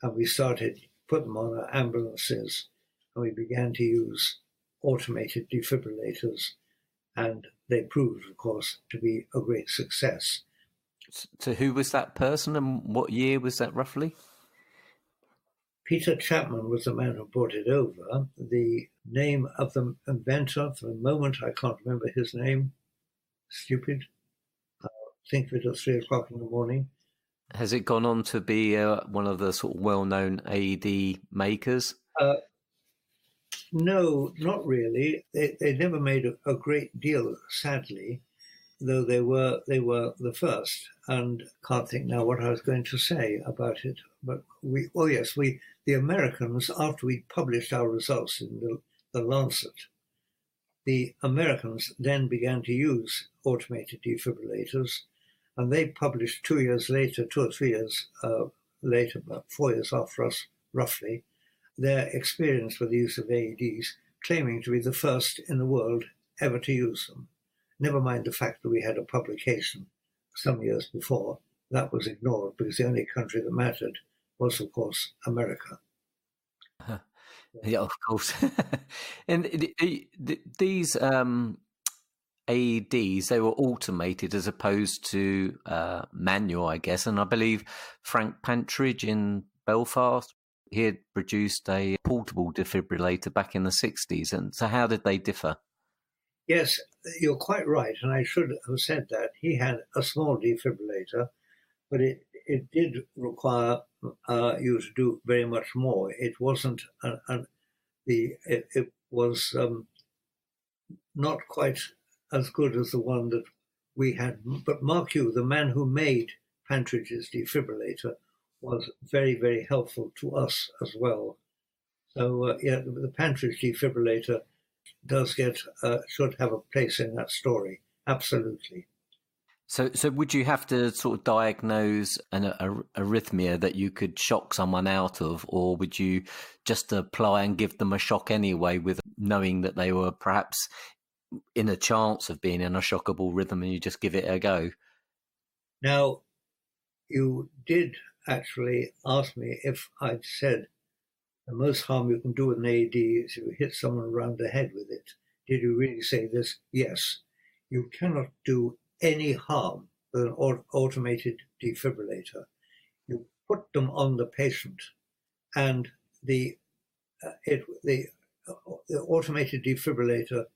Speaker 2: and we started put them on our ambulances, and we began to use automated defibrillators, and they proved, of course, to be a great success.
Speaker 1: So who was that person, and what year was that roughly?
Speaker 2: Peter Chapman was the man who brought it over. The name of the inventor, for the moment, I can't remember his name. Stupid. I'll think of it at 3 o'clock in the morning.
Speaker 1: Has it gone on to be one of the sort of well-known AED makers?
Speaker 2: No, not really. They never made a great deal, sadly, though they were the first. And can't think now what I was going to say about it. But the Americans, after we published our results in the Lancet, the Americans then began to use automated defibrillators, and they published 2 years later, 2 or 3 years later, about 4 years after us, roughly, their experience with the use of AEDs, claiming to be the first in the world ever to use them. Never mind the fact that we had a publication some years before. That was ignored because the only country that mattered was, of course, America.
Speaker 1: Yeah, of course. And these AEDs, they were automated as opposed to manual, I guess. And I believe Frank Pantridge in Belfast, he had produced a portable defibrillator back in the 60s. And so how did they differ?
Speaker 2: Yes, you're quite right. And I should have said that. He had a small defibrillator, but it did require you to do very much more. It wasn't it was not quite as good as the one that we had. But mark you, the man who made Pantridge's defibrillator was very, very helpful to us as well. So the Pantridge defibrillator does should have a place in that story. Absolutely.
Speaker 1: So would you have to sort of diagnose an arrhythmia that you could shock someone out of, or would you just apply and give them a shock anyway, with knowing that they were perhaps in a chance of being in a shockable rhythm, and you just give it a go?
Speaker 2: Now, you did actually ask me if I'd said the most harm you can do with an AED is you hit someone around the head with it. Did you really say this? Yes. You cannot do any harm with an automated defibrillator. You put them on the patient, and the automated defibrillator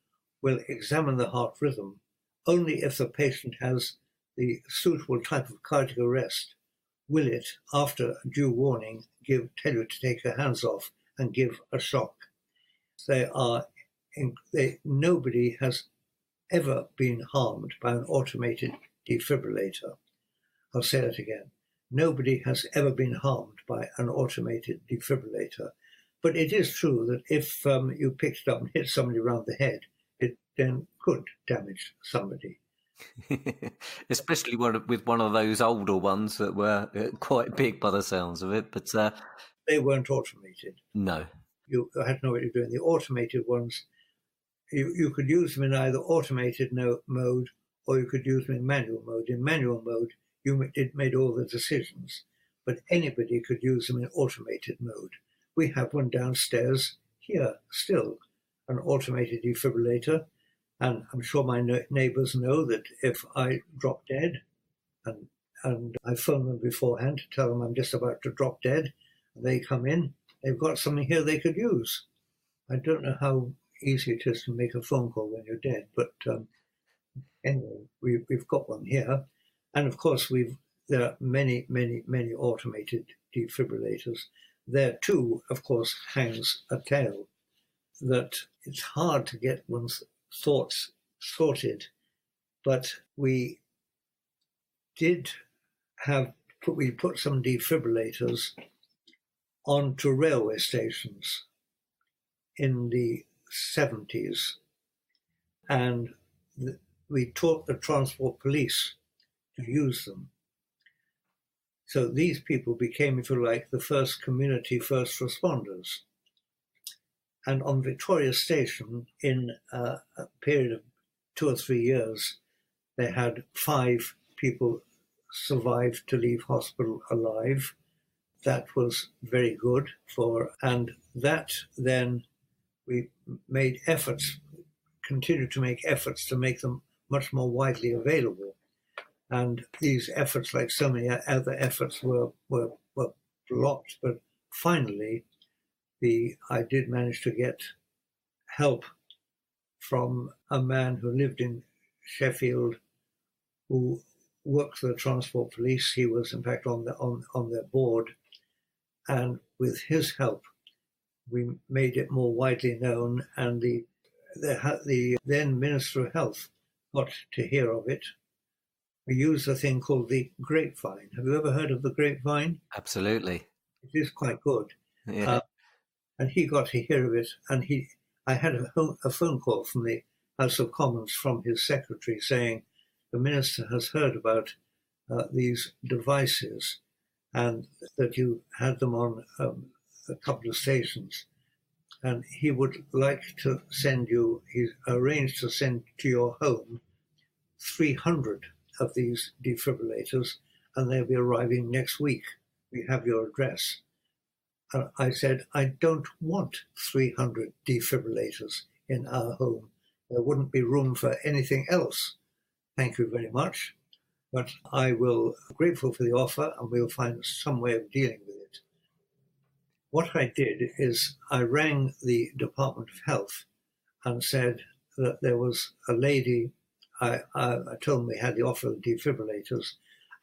Speaker 2: will examine the heart rhythm only if the patient has the suitable type of cardiac arrest. Will it, after due warning, tell you to take your hands off and give a shock? Nobody has ever been harmed by an automated defibrillator. I'll say that again. Nobody has ever been harmed by an automated defibrillator. But it is true that if you picked it up and hit somebody around the head, it then could damage somebody.
Speaker 1: Especially with one of those older ones that were quite big by the sounds of it. But
Speaker 2: they weren't automated.
Speaker 1: No.
Speaker 2: You had no way of doing the automated ones. You could use them in either automated mode, or you could use them in manual mode. In manual mode, it made all the decisions, but anybody could use them in automated mode. We have one downstairs here still, an automated defibrillator, and I'm sure my neighbours know that if I drop dead, and I phone them beforehand to tell them I'm just about to drop dead, and they come in, they've got something here they could use. I don't know how easy it is to make a phone call when you're dead, but anyway, we've got one here, and of course there are many automated defibrillators. There too, of course, hangs a tale that it's hard to get one's thoughts sorted, but we put some defibrillators onto railway stations in the 70s, and we taught the transport police to use them. So these people became, if you like, the first community first responders. And on Victoria Station, in a period of 2 or 3 years, they had 5 people survive to leave hospital alive. That was very good and that then we made continued to make efforts to make them much more widely available. And these efforts, like so many other efforts, were blocked. But finally, I did manage to get help from a man who lived in Sheffield, who worked for the Transport Police. He was, in fact, on their board. And with his help, we made it more widely known, and the then Minister of Health got to hear of it. We used a thing called the grapevine. Have you ever heard of the grapevine?
Speaker 1: Absolutely.
Speaker 2: It is quite good.
Speaker 1: Yeah.
Speaker 2: And he got to hear of it, and I had a phone call from the House of Commons from his secretary saying the minister has heard about these devices and that you had them on a couple of stations, and he would like to send you, he's arranged to send to your home 300 of these defibrillators, and they'll be arriving next week. We have your address. And I said, I don't want 300 defibrillators in our home. There wouldn't be room for anything else. Thank you very much. But I will be grateful for the offer, and we'll find some way of dealing with it. What I did is I rang the Department of Health and said that there was a lady, I told them we had the offer of the defibrillators,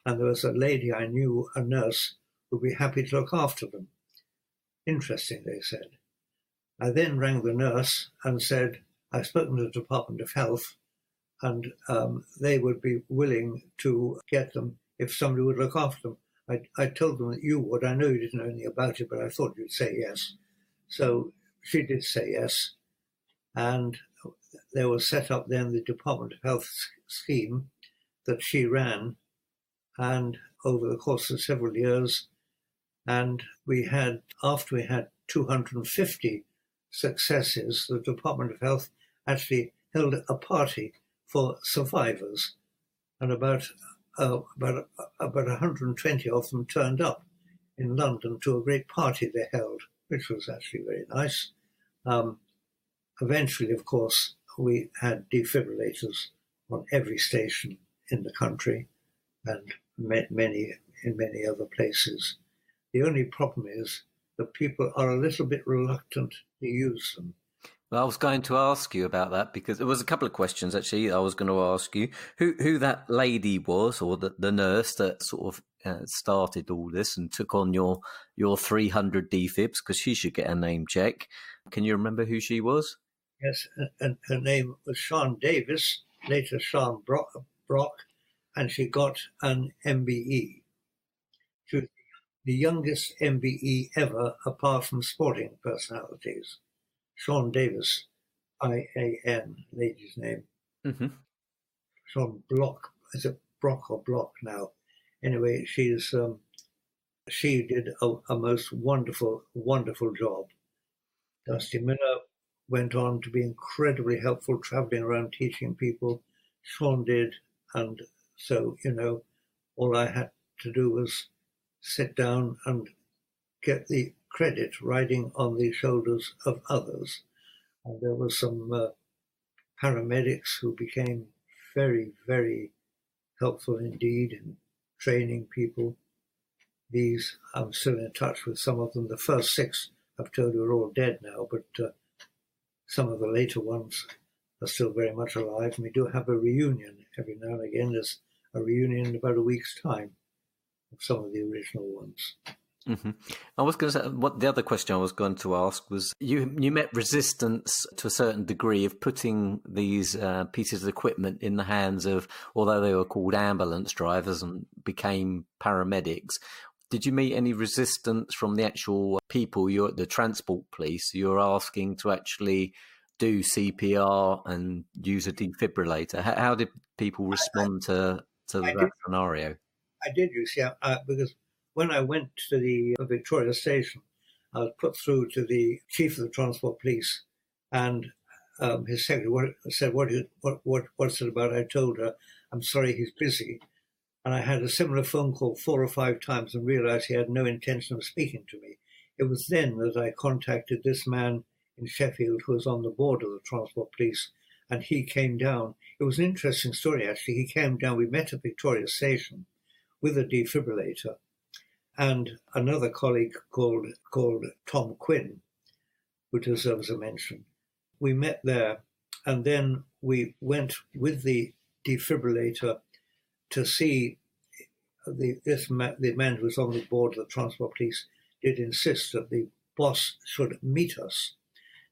Speaker 2: and there was a lady I knew, a nurse, who would be happy to look after them. Interesting, they said. I then rang the nurse and said, I've spoken to the Department of Health, and they would be willing to get them if somebody would look after them. I told them that you would. I know you didn't know anything about it, but I thought you'd say yes. So she did say yes. And there was set up then the Department of Health scheme that she ran, and over the course of several years, and after we had 250 successes, the Department of Health actually held a party for survivors, and about 120 of them turned up in London to a great party they held, which was actually very nice. Eventually, of course, we had defibrillators on every station in the country and in many other places. The only problem is that people are a little bit reluctant to use them.
Speaker 1: Well, I was going to ask you about that because there was a couple of questions actually I was going to ask you. Who that lady was, or the nurse that sort of started all this and took on your 300 defibs, because she should get a name check. Can you remember who she was?
Speaker 2: Yes, and her name was Sean Davis, later Sean Brock, and she got an MBE. She was the youngest MBE ever, apart from sporting personalities. Sean Davis, IAN, lady's name.
Speaker 1: Mm-hmm.
Speaker 2: Sean Block, is it Brock or Block now? Anyway, she did a most wonderful, wonderful job. Dusty Miller went on to be incredibly helpful, traveling around teaching people. Sean did, and so, all I had to do was sit down and get the credit riding on the shoulders of others. And there were some paramedics who became very, very helpful indeed in training people. I'm still in touch with some of them. The first 6, I've told you, are all dead now, but some of the later ones are still very much alive. And we do have a reunion every now and again. There's a reunion in about a week's time of some of the original ones.
Speaker 1: Mm-hmm. I was going to say, what the other question I was going to ask was, you met resistance to a certain degree of putting these pieces of equipment in the hands of, although they were called ambulance drivers and became paramedics. Did you meet any resistance from the actual people, the transport police, you're asking to actually do CPR and use a defibrillator? How did people respond to that scenario?
Speaker 2: I did, you see, because when I went to the Victoria Station, I was put through to the chief of the Transport Police, and his secretary said, what's it about? I told her, I'm sorry, he's busy. And I had a similar phone call 4 or 5 times and realized he had no intention of speaking to me. It was then that I contacted this man in Sheffield who was on the board of the Transport Police, and he came down. It was an interesting story, actually. He came down, we met at Victoria Station with a defibrillator, and another colleague called Tom Quinn, who deserves a mention. We met there, and then we went with the defibrillator to see the man who was on the board of the Transport Police did insist that the boss should meet us.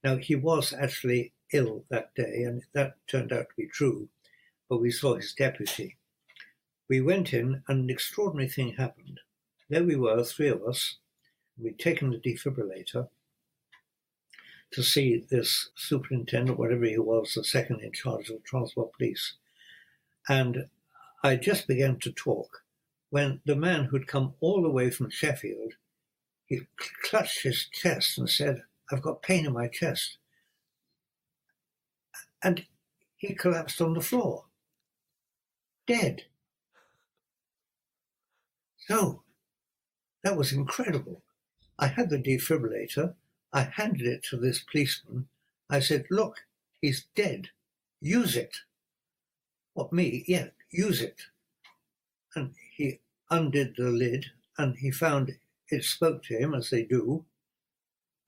Speaker 2: Now, he was actually ill that day, and that turned out to be true, but we saw his deputy. We went in, and an extraordinary thing happened. There we were, three of us. We'd taken the defibrillator to see this superintendent, whatever he was, the second in charge of the Transport Police. And I just began to talk when the man who'd come all the way from Sheffield, he clutched his chest and said, "I've got pain in my chest." And he collapsed on the floor, dead. So that was incredible. I had the defibrillator. I handed it to this policeman. I said, "Look, he's dead. Use it." "What, me?" "Yeah, use it." And he undid the lid, and he found it spoke to him, as they do,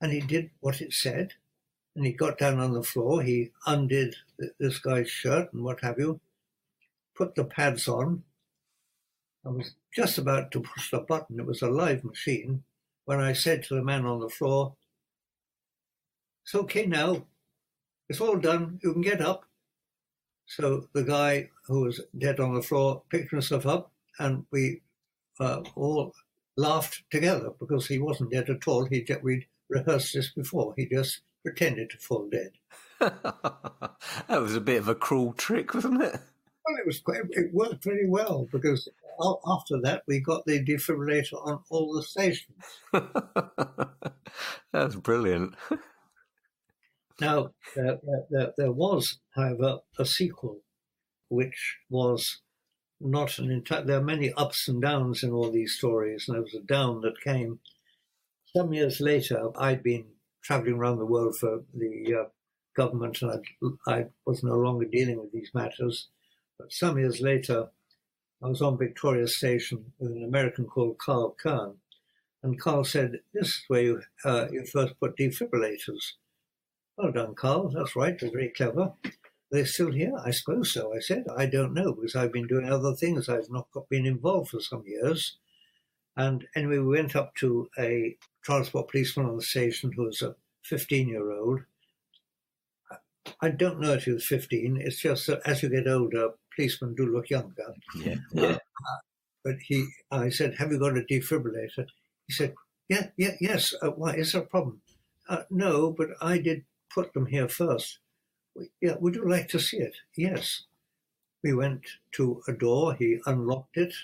Speaker 2: and he did what it said. And he got down on the floor, he undid this guy's shirt and what have you, put the pads on. I was just about to push the button, it was a live machine, when I said to the man on the floor, "It's okay now, it's all done, you can get up." So the guy who was dead on the floor picked himself up, and we all laughed together because he wasn't dead at all. We'd rehearsed this before. He just pretended to fall dead.
Speaker 1: That was a bit of a cruel trick, wasn't it?
Speaker 2: Well, it worked very well because after that we got the defibrillator on all the stations.
Speaker 1: That's brilliant.
Speaker 2: Now, there was, however, a sequel, which was not an entire... There are many ups and downs in all these stories, and there was a down that came. Some years later, I'd been travelling around the world for the government, and I was no longer dealing with these matters. But some years later, I was on Victoria Station with an American called Carl Kern, and Carl said, "This is where you first put defibrillators." "Well done, Carl. That's right. You're very clever." "They're still here?" "I suppose so," I said. "I don't know, because I've been doing other things. I've not been involved for some years." And anyway, we went up to a transport policeman on the station who was a 15-year-old. I don't know if he was 15. It's just that as you get older, policemen do look younger.
Speaker 1: Yeah.
Speaker 2: But I said, "Have you got a defibrillator?" He said, yes. Why, is there a problem?" "No, but I did put them here first." "Yeah, would you like to see it?" "Yes." We went to a door, he unlocked it.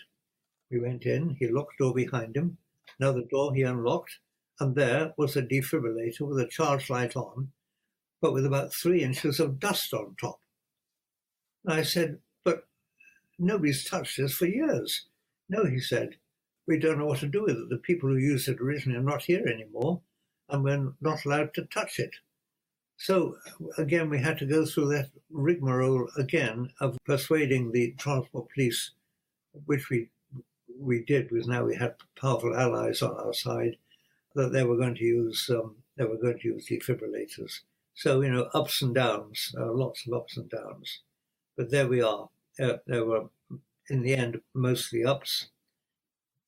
Speaker 2: We went in, he locked the door behind him. Another door he unlocked, and there was a defibrillator with a charge light on, but with about 3 inches of dust on top. And I said, "But nobody's touched this for years." "No," he said, "we don't know what to do with it. The people who used it originally are not here anymore, and we're not allowed to touch it." So again, we had to go through that rigmarole again of persuading the Transport Police, which we did, because now we had powerful allies on our side, that they were going to use defibrillators. So, ups and downs, lots of ups and downs. But there we are. There were, in the end, mostly ups.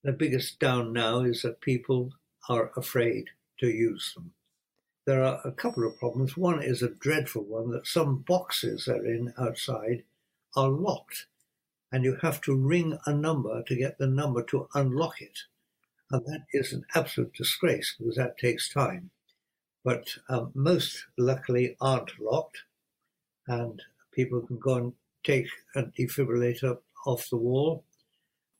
Speaker 2: The biggest down now is that people are afraid to use them. There are a couple of problems. One is a dreadful one, that some boxes they're in outside are locked, and you have to ring a number to get the number to unlock it. And that is an absolute disgrace, because that takes time. But most, luckily, aren't locked, and people can go and take a defibrillator off the wall.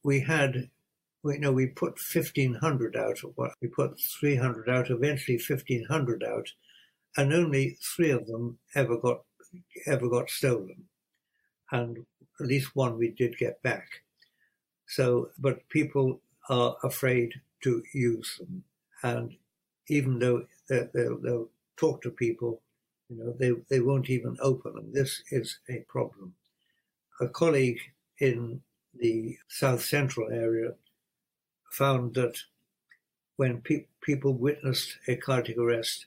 Speaker 2: We put 1,500 out, we put 300 out, eventually 1,500 out, and only 3 of them ever got stolen, and at least one we did get back. So, but people are afraid to use them, and even though they'll talk to people, they won't even open them. This is a problem. A colleague in the South Central area found that when people witnessed a cardiac arrest,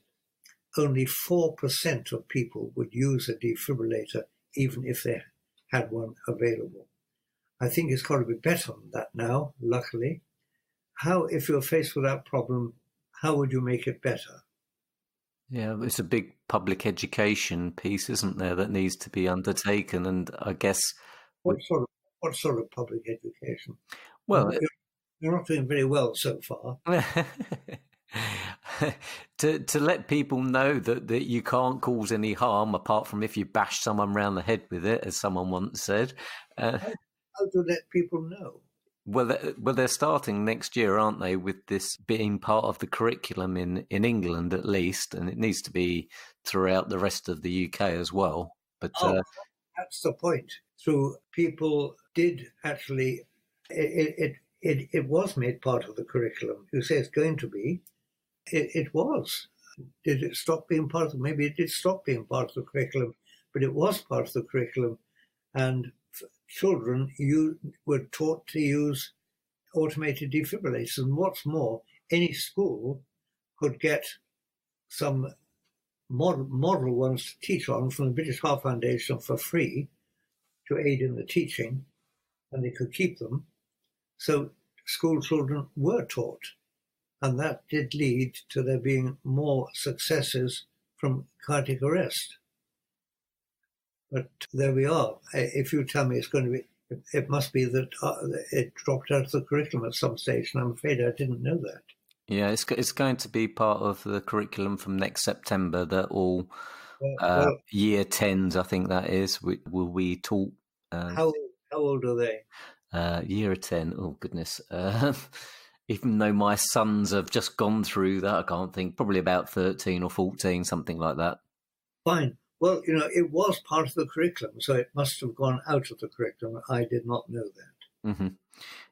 Speaker 2: only 4% of people would use a defibrillator, even if they had one available. I think it's got to be better than that now, luckily. How, if you're faced with that problem, how would you make it better?
Speaker 1: Yeah, it's a big public education piece, isn't there, that needs to be undertaken. And I guess,
Speaker 2: What sort of public education?
Speaker 1: well,
Speaker 2: You're not doing very well so far.
Speaker 1: to let people know that you can't cause any harm apart from if you bash someone round the head with it, as someone once said.
Speaker 2: How to let people know?
Speaker 1: Well, they're starting next year, aren't they, with this being part of the curriculum in England at least, and it needs to be throughout the rest of the UK as well. But
Speaker 2: that's the point. So people did actually, it was made part of the curriculum. You say it's going to be. It was. Did it stop being part of? Maybe it did stop being part of the curriculum, but it was part of the curriculum, and children were taught to use automated defibrillators. And what's more, any school could get some model ones to teach on from the British Heart Foundation for free to aid in the teaching, and they could keep them. So school children were taught, and that did lead to there being more successes from cardiac arrest. But there we are. If you tell me it's going to be, it must be that it dropped out of the curriculum at some stage, and I'm afraid I didn't know that.
Speaker 1: Yeah, it's going to be part of the curriculum from next September that all year 10s, I think that is, will be taught.
Speaker 2: How old are they?
Speaker 1: Year 10, oh goodness. Even though my sons have just gone through that, I can't think, probably about 13 or 14, something like that.
Speaker 2: Fine. Well, it was part of the curriculum, so it must have gone out of the curriculum. I did not know that.
Speaker 1: Mm-hmm.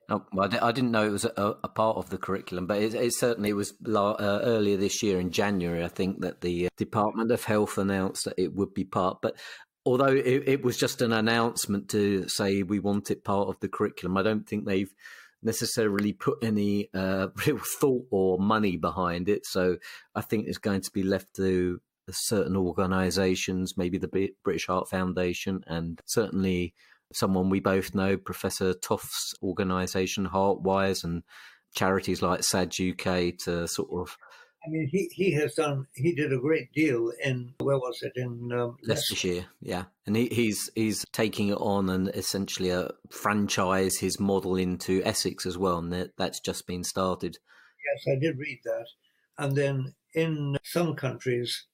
Speaker 1: Oh, well, I didn't know it was a part of the curriculum, but it certainly was earlier this year in January, I think, that the Department of Health announced that it would be part. But although it was just an announcement to say we want it part of the curriculum, I don't think they've necessarily put any real thought or money behind it. So I think it's going to be left to certain organisations, maybe the British Heart Foundation, and certainly someone we both know, Professor Toff's organisation, Heartwise, and charities like SADS UK to sort of...
Speaker 2: I mean, he did a great deal in, where was it, in
Speaker 1: Leicestershire, yeah. And he's taking it on and essentially franchise his model into Essex as well, and that's just been started.
Speaker 2: Yes, I did read that. And then in some countries,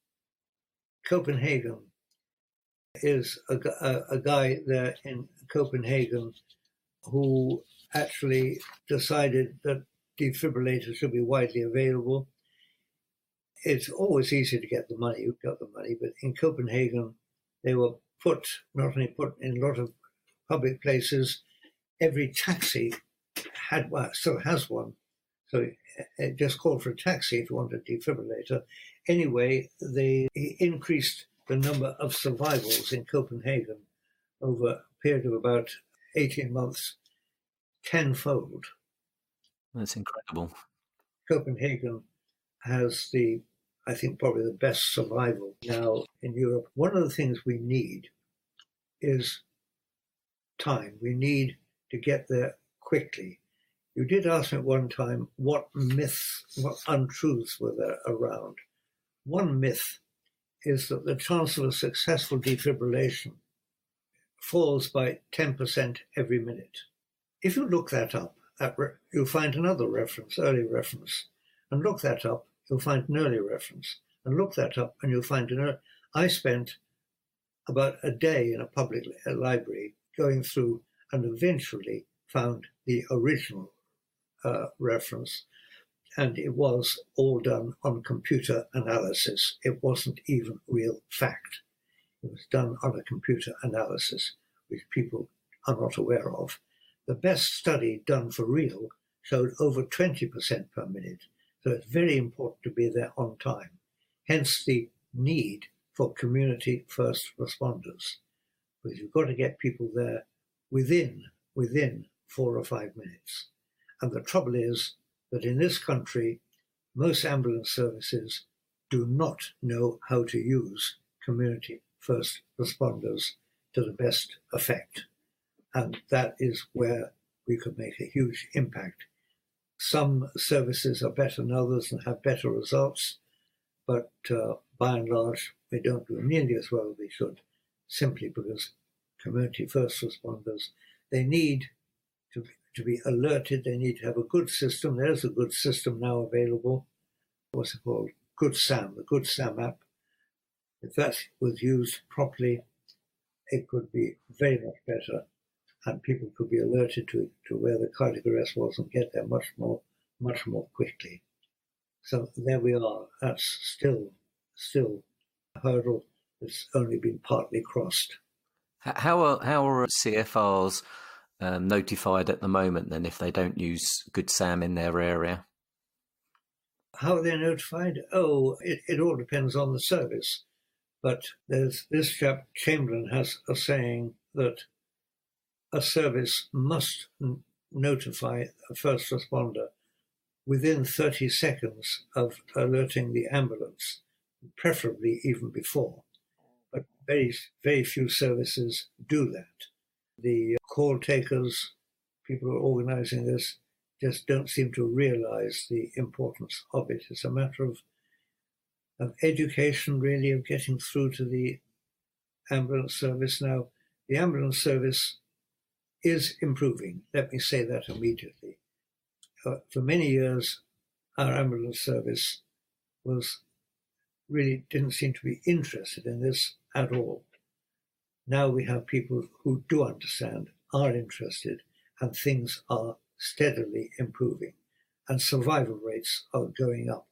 Speaker 2: Copenhagen is a guy there in Copenhagen who actually decided that defibrillators should be widely available. It's always easy to get the money. You've got the money, but in Copenhagen, they were not only put in a lot of public places. Every taxi still has one. So it just called for a taxi if you want a defibrillator. Anyway, they increased the number of survivals in Copenhagen over a period of about 18 months, tenfold.
Speaker 1: That's incredible.
Speaker 2: Copenhagen has I think, probably the best survival now in Europe. One of the things we need is time. We need to get there quickly. You did ask me at one time what myths, what untruths were there around. One myth is that the chance of a successful defibrillation falls by 10% every minute. If you look that up, you'll find another reference, early reference, and look that up, you'll find an early reference, and look that up, and you'll find I spent about a day in a public library going through and eventually found the original reference, and it was all done on computer analysis. It wasn't even real fact. It was done on a computer analysis, which people are not aware of. The best study done for real showed over 20% per minute. So it's very important to be there on time. Hence the need for community first responders, because you've got to get people there within 4 or 5 minutes. And the trouble is that in this country, most ambulance services do not know how to use community first responders to the best effect. And that is where we could make a huge impact. Some services are better than others and have better results, but by and large, we don't do nearly as well as we should, simply because community first responders, they need to be alerted, they need to have a good system. There's a good system now available. What's it called? Good Sam, the Good Sam app. If that was used properly, it could be very much better, and people could be alerted to where the cardiac arrest was and get there much more quickly. So there we are. That's still a hurdle that's only been partly crossed.
Speaker 1: How are CFRs notified at the moment then if they don't use Good Sam in their area?
Speaker 2: How are they notified? Oh, it all depends on the service. But there's this chap, Chamberlain, has a saying that a service must notify a first responder within 30 seconds of alerting the ambulance, preferably even before. But very, very few services do that. The call takers, people who are organizing this, just don't seem to realize the importance of it. It's a matter of education, really, of getting through to the ambulance service. Now, the ambulance service is improving. Let me say that immediately. For many years, our ambulance service didn't seem to be interested in this at all. Now we have people who do understand, are interested, and things are steadily improving, and survival rates are going up.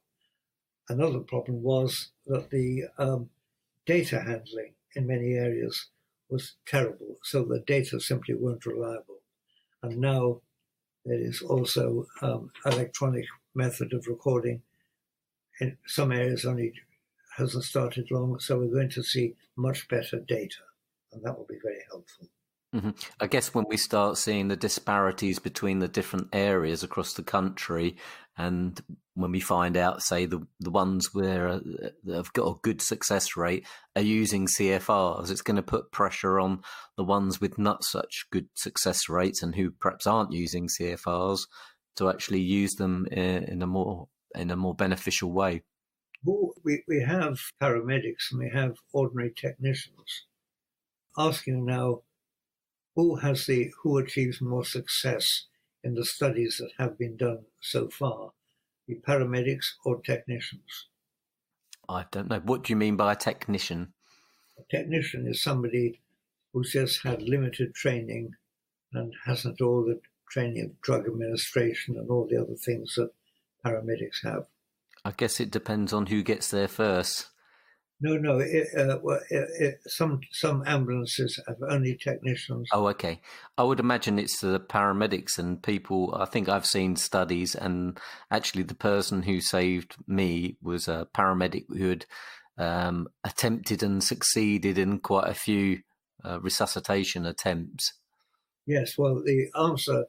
Speaker 2: Another problem was that the data handling in many areas was terrible, so the data simply weren't reliable. And now there is also electronic method of recording. In some areas only hasn't started long, so we're going to see much better data, and that will be very helpful.
Speaker 1: Mm-hmm. I guess when we start seeing the disparities between the different areas across the country, and when we find out, say, the ones where that have got a good success rate are using CFRs, it's going to put pressure on the ones with not such good success rates and who perhaps aren't using CFRs to actually use them in a more beneficial way.
Speaker 2: We have paramedics and we have ordinary technicians. Asking now, who achieves more success in the studies that have been done so far, the paramedics or technicians?
Speaker 1: I don't know. What do you mean by a technician?
Speaker 2: A technician is somebody who's just had limited training and hasn't all the training of drug administration and all the other things that paramedics have.
Speaker 1: I guess it depends on who gets there first.
Speaker 2: No. Some ambulances have only technicians.
Speaker 1: Oh, okay. I would imagine it's the paramedics and people. I think I've seen studies, and actually, the person who saved me was a paramedic who had attempted and succeeded in quite a few resuscitation attempts.
Speaker 2: Yes, well, the answer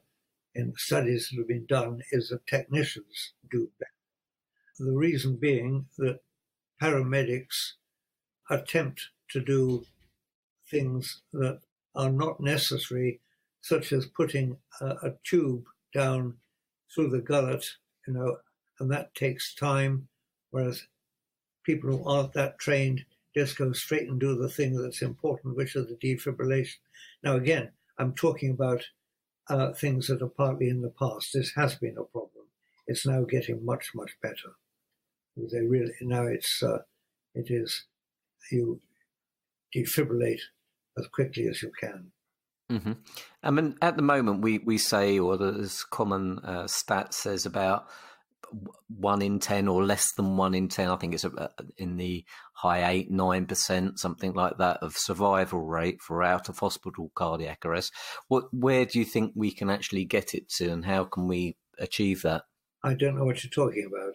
Speaker 2: in studies that have been done is that technicians do better. The reason being that paramedics attempt to do things that are not necessary, such as putting a tube down through the gullet, and that takes time, whereas people who aren't that trained just go straight and do the thing that's important, which is the defibrillation. Now, again, I'm talking about things that are partly in the past. This has been a problem. It's now getting much, much better. It is you defibrillate as quickly as you can.
Speaker 1: Mm-hmm. I mean, at the moment, we say, or there's common stats says about 1 in 10 or less than 1 in 10. I think it's in the high 8-9%, something like that, of survival rate for out of hospital cardiac arrest. Where do you think we can actually get it to, and how can we achieve that?
Speaker 2: I don't know what you're talking about.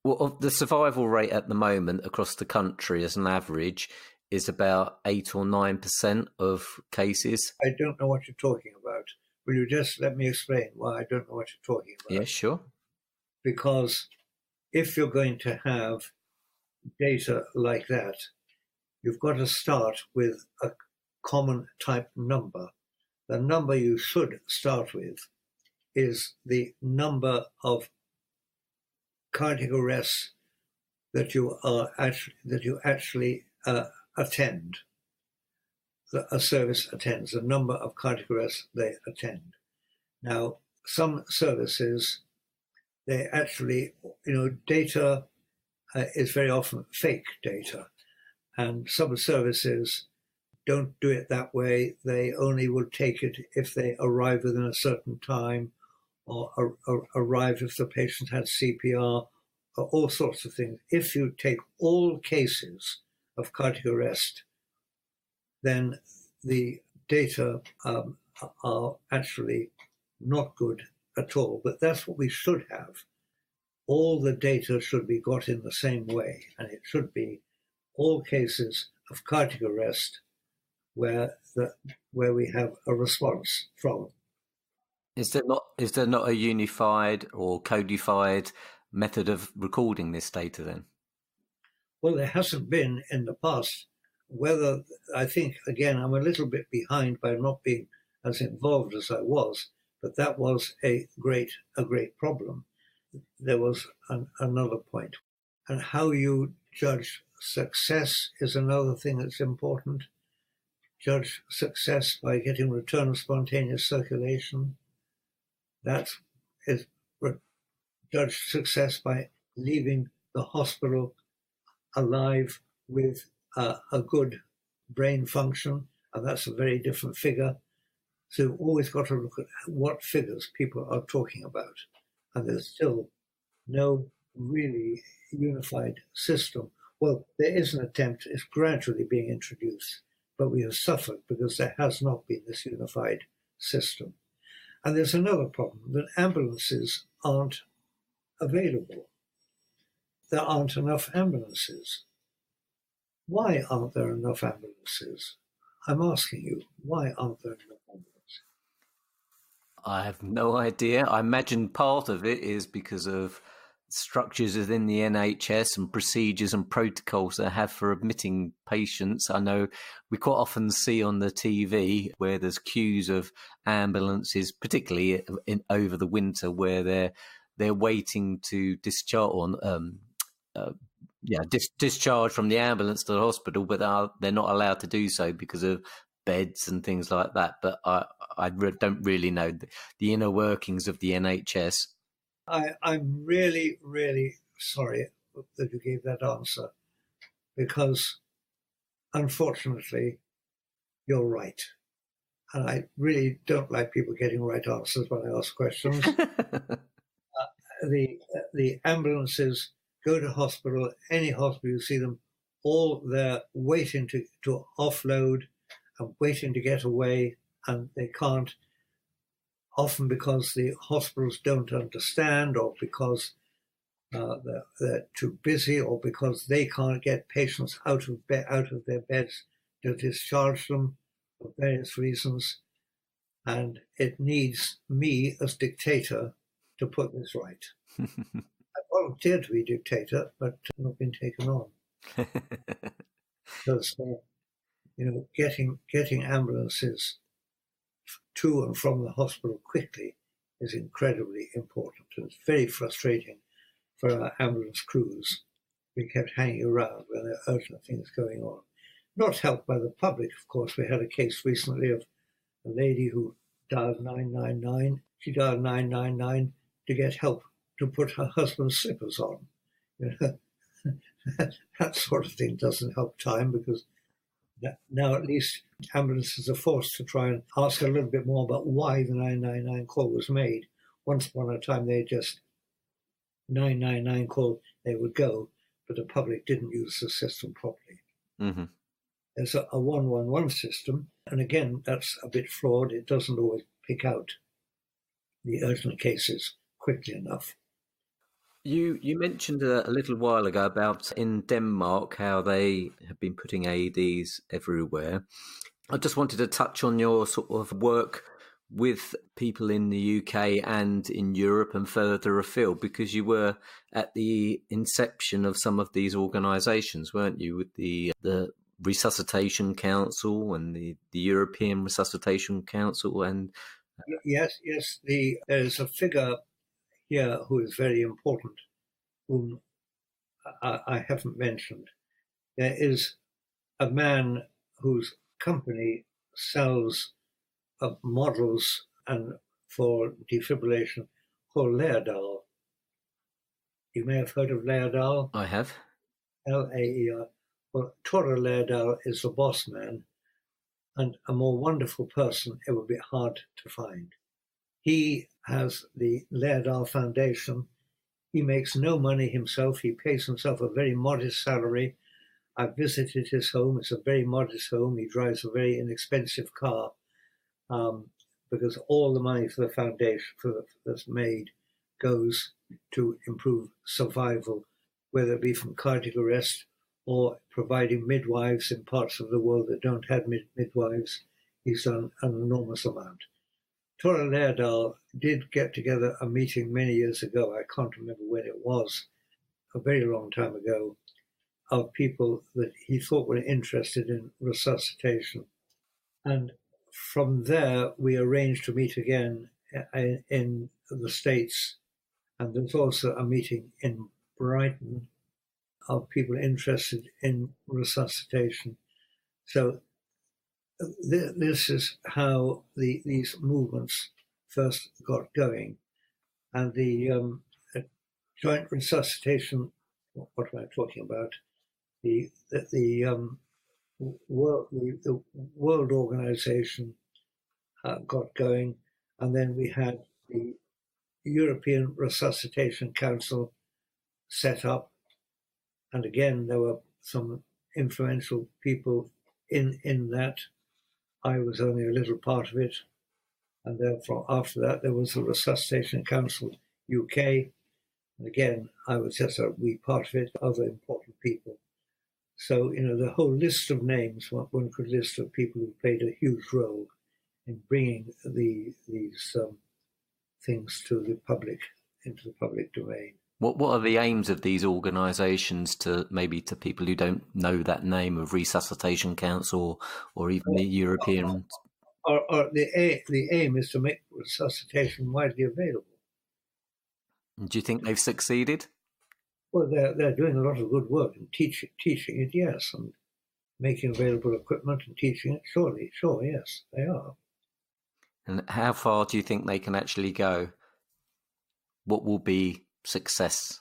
Speaker 1: Well, the survival rate at the moment across the country as an average is about 8 or 9% of cases.
Speaker 2: I don't know what you're talking about. Will you just let me explain why I don't know what you're talking about?
Speaker 1: Yeah, sure.
Speaker 2: Because if you're going to have data like that, you've got to start with a common type number. the number you should start with is the number of cardiac arrests that you actually attend. A service attends, the number of cardiac arrests they attend. Now, some services, they actually, data is very often fake data, and some services don't do it that way. They only will take it if they arrive within a certain time, or arrive if the patient had CPR, or all sorts of things. If you take all cases of cardiac arrest, then the data are actually not good at all. But that's what we should have. All the data should be got in the same way, and it should be all cases of cardiac arrest where we have a response from.
Speaker 1: Is there not a unified or codified method of recording this data then?
Speaker 2: Well, there hasn't been in the past. Whether, I think, again, I'm a little bit behind by not being as involved as I was, but that was a great problem. There was another point. And how you judge success is another thing that's important. Judge success by getting return of spontaneous circulation. That is judge success by leaving the hospital alive with a good brain function, and that's a very different figure. So you've always got to look at what figures people are talking about. And there's still no really unified system. Well, there is an attempt, it's gradually being introduced, but we have suffered because there has not been this unified system. And there's another problem, that ambulances aren't available. There aren't enough ambulances. Why aren't there enough ambulances? I'm asking you, why aren't there enough ambulances?
Speaker 1: I have no idea. I imagine part of it is because of structures within the NHS and procedures and protocols they have for admitting patients. I know we quite often see on the TV where there's queues of ambulances, particularly over the winter, where they're waiting to discharge discharge from the ambulance to the hospital, but they're not allowed to do so because of beds and things like that. But I don't really know the inner workings of the NHS.
Speaker 2: I'm really, really sorry that you gave that answer, because unfortunately you're right. And I really don't like people getting right answers when I ask questions. The ambulances go to hospital, any hospital you see them, all they're waiting to offload and waiting to get away, and they can't, often because the hospitals don't understand, or because they're too busy, or because they can't get patients out of their beds to discharge them for various reasons. And it needs me as dictator to put this right. I volunteered to be dictator, but I've not been taken on. Because getting ambulances to and from the hospital quickly is incredibly important. And it's very frustrating for our ambulance crews. We kept hanging around when there are urgent things going on. Not helped by the public, of course. We had a case recently of a lady who dialed 999. She dialed 999 to get help to put her husband's slippers on. That sort of thing doesn't help time, because now at least ambulances are forced to try and ask a little bit more about why the 999 call was made. Once upon a time, they just 999 call, they would go, but the public didn't use the system properly.
Speaker 1: Mm-hmm.
Speaker 2: There's a 111 system, and again, that's a bit flawed. It doesn't always pick out the urgent cases quickly enough.
Speaker 1: You mentioned a little while ago about in Denmark how they have been putting AEDs everywhere. I just wanted to touch on your sort of work with people in the UK and in Europe and further afield, because you were at the inception of some of these organisations, weren't you, with the
Speaker 3: Resuscitation Council and the European Resuscitation Council, and
Speaker 2: Yes. There's a figure here who is very important, whom I haven't mentioned. There is a man whose company sells models and for defibrillation called Laerdal. You may have heard of Laerdal.
Speaker 3: I have.
Speaker 2: Laer. Well, Tore Laerdal is the boss man, and a more wonderful person it would be hard to find. He has the Laerdal Foundation. He makes no money himself. He pays himself a very modest salary. I've visited his home. It's a very modest home. He drives a very inexpensive car because all the money for the foundation that's made goes to improve survival, whether it be from cardiac arrest or providing midwives in parts of the world that don't have midwives. He's done an enormous amount. Tore Laerdal did get together a meeting many years ago. I can't remember when it was, a very long time ago, of people that he thought were interested in resuscitation. And from there, we arranged to meet again in the States. And there's also a meeting in Brighton of people interested in resuscitation. So this is how these movements first got going. And the joint resuscitation, what am I talking about? The World Organization got going, and then we had the European Resuscitation Council set up, and again there were some influential people in that. I was only a little part of it, and therefore after that there was the Resuscitation Council UK, and again I was just a wee part of it, other important people. So, the whole list of names, one could list of people who played a huge role in bringing these things to the public, into the public domain.
Speaker 3: What are the aims of these organisations to people who don't know that name of Resuscitation Council or even the European?
Speaker 2: The aim is to make resuscitation widely available.
Speaker 3: Do you think they've succeeded?
Speaker 2: Well, they're doing a lot of good work and teaching it, yes, and making available equipment and teaching it. Sure, yes, they are.
Speaker 3: And how far do you think they can actually go? What will be success?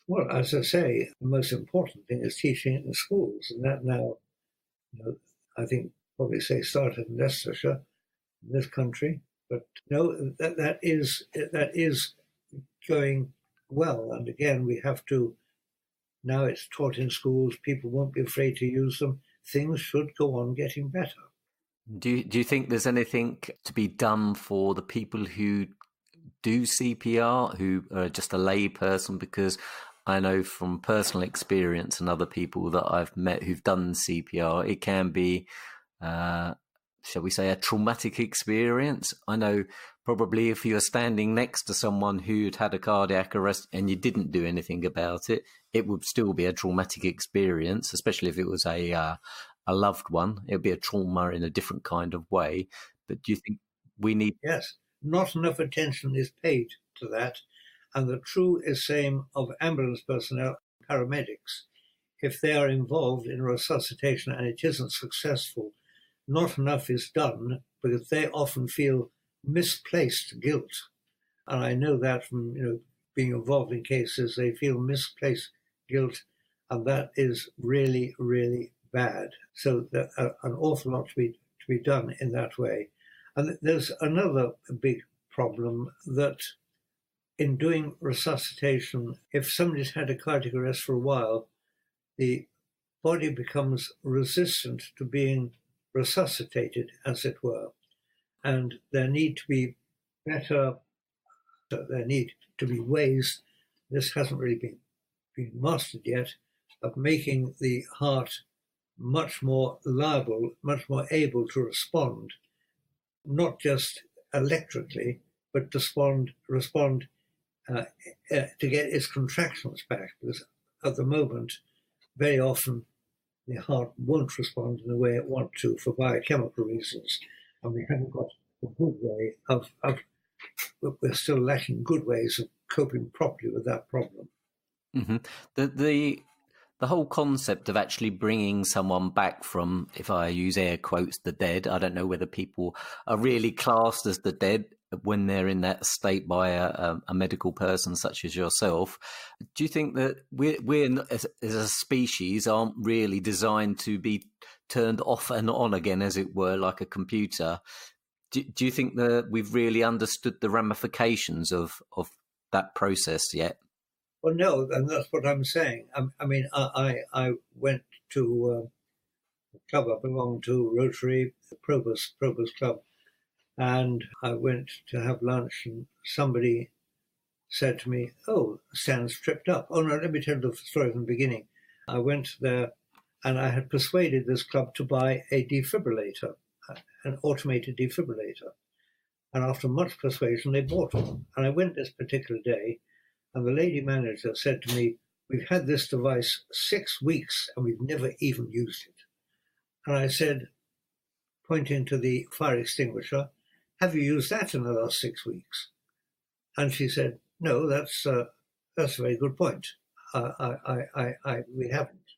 Speaker 2: Well, as I say, the most important thing is teaching it in schools, and that now, I think probably started in Leicestershire, in this country, but that is going well. And again, we have to, now it's taught in schools, people won't be afraid to use them. Things should go on getting better.
Speaker 3: Do you think there's anything to be done for the people who do CPR, who are just a lay person? Because I know from personal experience and other people that I've met who've done CPR, it can be, shall we say, a traumatic experience. I know probably if you're standing next to someone who'd had a cardiac arrest and you didn't do anything about it, it would still be a traumatic experience, especially if it was a loved one. It would be a trauma in a different kind of way. But do you think we need...
Speaker 2: Yes, not enough attention is paid to that. And the true is same of ambulance personnel, paramedics. If they are involved in resuscitation and it isn't successful, not enough is done because they often feel misplaced guilt. And I know that from being involved in cases, they feel misplaced guilt, and that is really, really bad. So that an awful lot to be done in that way. And there's another big problem that in doing resuscitation, if somebody's had a cardiac arrest for a while, the body becomes resistant to being resuscitated, as it were. And there need to be ways, this hasn't really been mastered yet, of making the heart much more liable, much more able to respond, not just electrically, but to respond to get its contractions back. Because at the moment, very often the heart won't respond in the way it wants to for biochemical reasons, and we haven't got a good way of we're still lacking good ways of coping properly with that problem.
Speaker 3: Mm-hmm. The whole concept of actually bringing someone back from, if I use air quotes, the dead. I don't know whether people are really classed as the dead when they're in that state by a medical person such as yourself. Do you think that we're as a species aren't really designed to be turned off and on again, as it were, like a computer? Do you think that we've really understood the ramifications of that process yet?
Speaker 2: Well, no, and that's what I'm saying. I mean, I went to a club I belonged to, Rotary, Probus Club, and I went to have lunch, and somebody said to me, "Oh, Stan's tripped up." Oh no, let me tell the story from the beginning. I went there, and I had persuaded this club to buy a defibrillator, an automated defibrillator. And after much persuasion, they bought one. And I went this particular day, and the lady manager said to me, "We've had this device 6 weeks and we've never even used it." And I said, pointing to the fire extinguisher, "Have you used that in the last 6 weeks?" And she said, "No, that's a very good point. We haven't."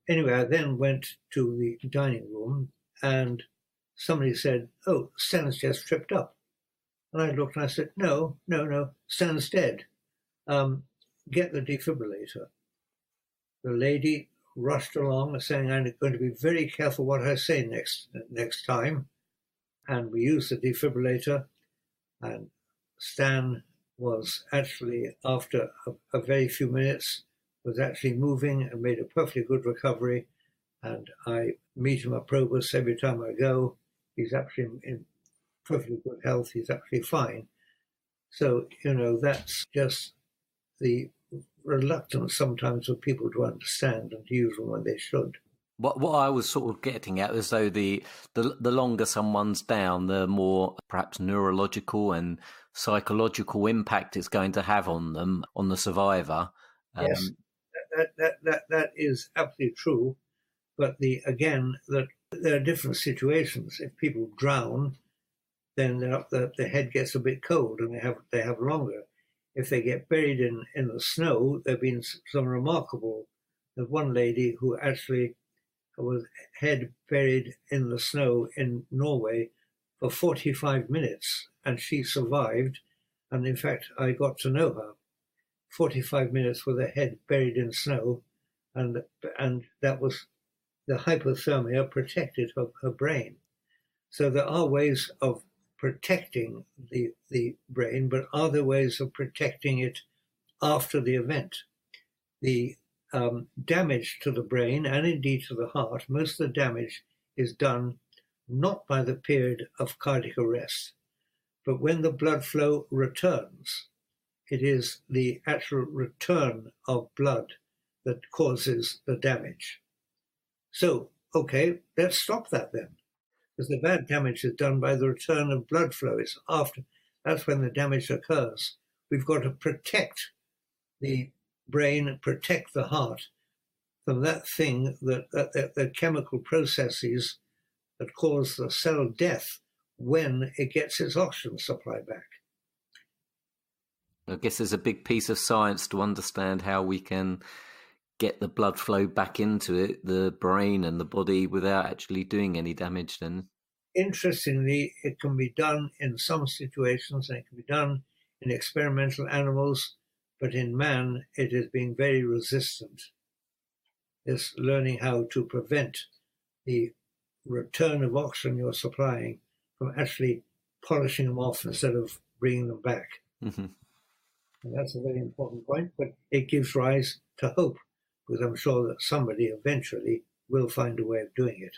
Speaker 2: Anyway, I then went to the dining room, and somebody said, "Oh, Stan's just tripped up." And I looked and I said, No, Stan's dead. Get the defibrillator." The lady rushed along saying, "I'm going to be very careful what I say next time." And we used the defibrillator, and Stan was actually, after a very few minutes, was actually moving and made a perfectly good recovery. And I meet him at Probus every time I go. He's actually in perfectly good health. He's actually fine. So, that's just the reluctance sometimes of people to understand and to use them when they should.
Speaker 3: What I was sort of getting at is, though, the longer someone's down, the more perhaps neurological and psychological impact it's going to have on them, on the survivor.
Speaker 2: Yes, that is absolutely true. But that there are different situations. If people drown, then the head gets a bit cold and they have longer. If they get buried in the snow, there have been some remarkable. There's one lady who actually was head buried in the snow in Norway for 45 minutes, and she survived. And in fact, I got to know her. 45 minutes with her head buried in snow, and that was the hypothermia protected her brain. So there are ways of protecting the brain, but are there ways of protecting it after the event? The damage to the brain and indeed to the heart, most of the damage is done not by the period of cardiac arrest, but when the blood flow returns. It is the actual return of blood that causes the damage. So, okay, let's stop that then. Because the bad damage is done by the return of blood flow. It's after, that's when the damage occurs. We've got to protect the brain, protect the heart from that thing, the chemical processes that cause the cell death when it gets its oxygen supply back.
Speaker 3: I guess there's a big piece of science to understand how we can get the blood flow back into it, the brain and the body, without actually doing any damage then.
Speaker 2: Interestingly, it can be done in some situations, and it can be done in experimental animals, but in man, it is being very resistant. It's learning how to prevent the return of oxygen you're supplying from actually polishing them off instead of bringing them back.
Speaker 3: Mm-hmm.
Speaker 2: And that's a very important point, but it gives rise to hope, because I'm sure that somebody eventually will find a way of doing it.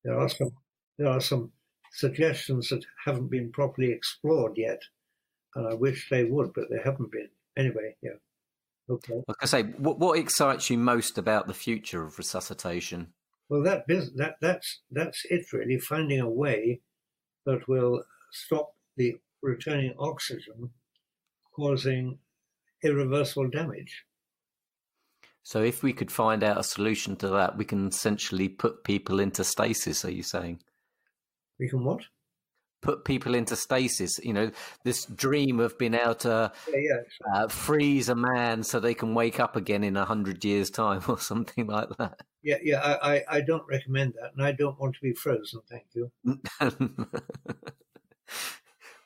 Speaker 2: There are some suggestions that haven't been properly explored yet, and I wish they would, but they haven't been. Anyway, yeah. Okay.
Speaker 3: Like I say, what excites you most about the future of resuscitation?
Speaker 2: Well, that's it really, finding a way that will stop the returning oxygen causing irreversible damage.
Speaker 3: So if we could find out a solution to that, we can essentially put people into stasis, are you saying?
Speaker 2: We can what?
Speaker 3: Put people into stasis. You know, this dream of being able to freeze a man so they can wake up again in 100 years' time or something like that.
Speaker 2: Yeah, I don't recommend that, and I don't want to be frozen, thank you.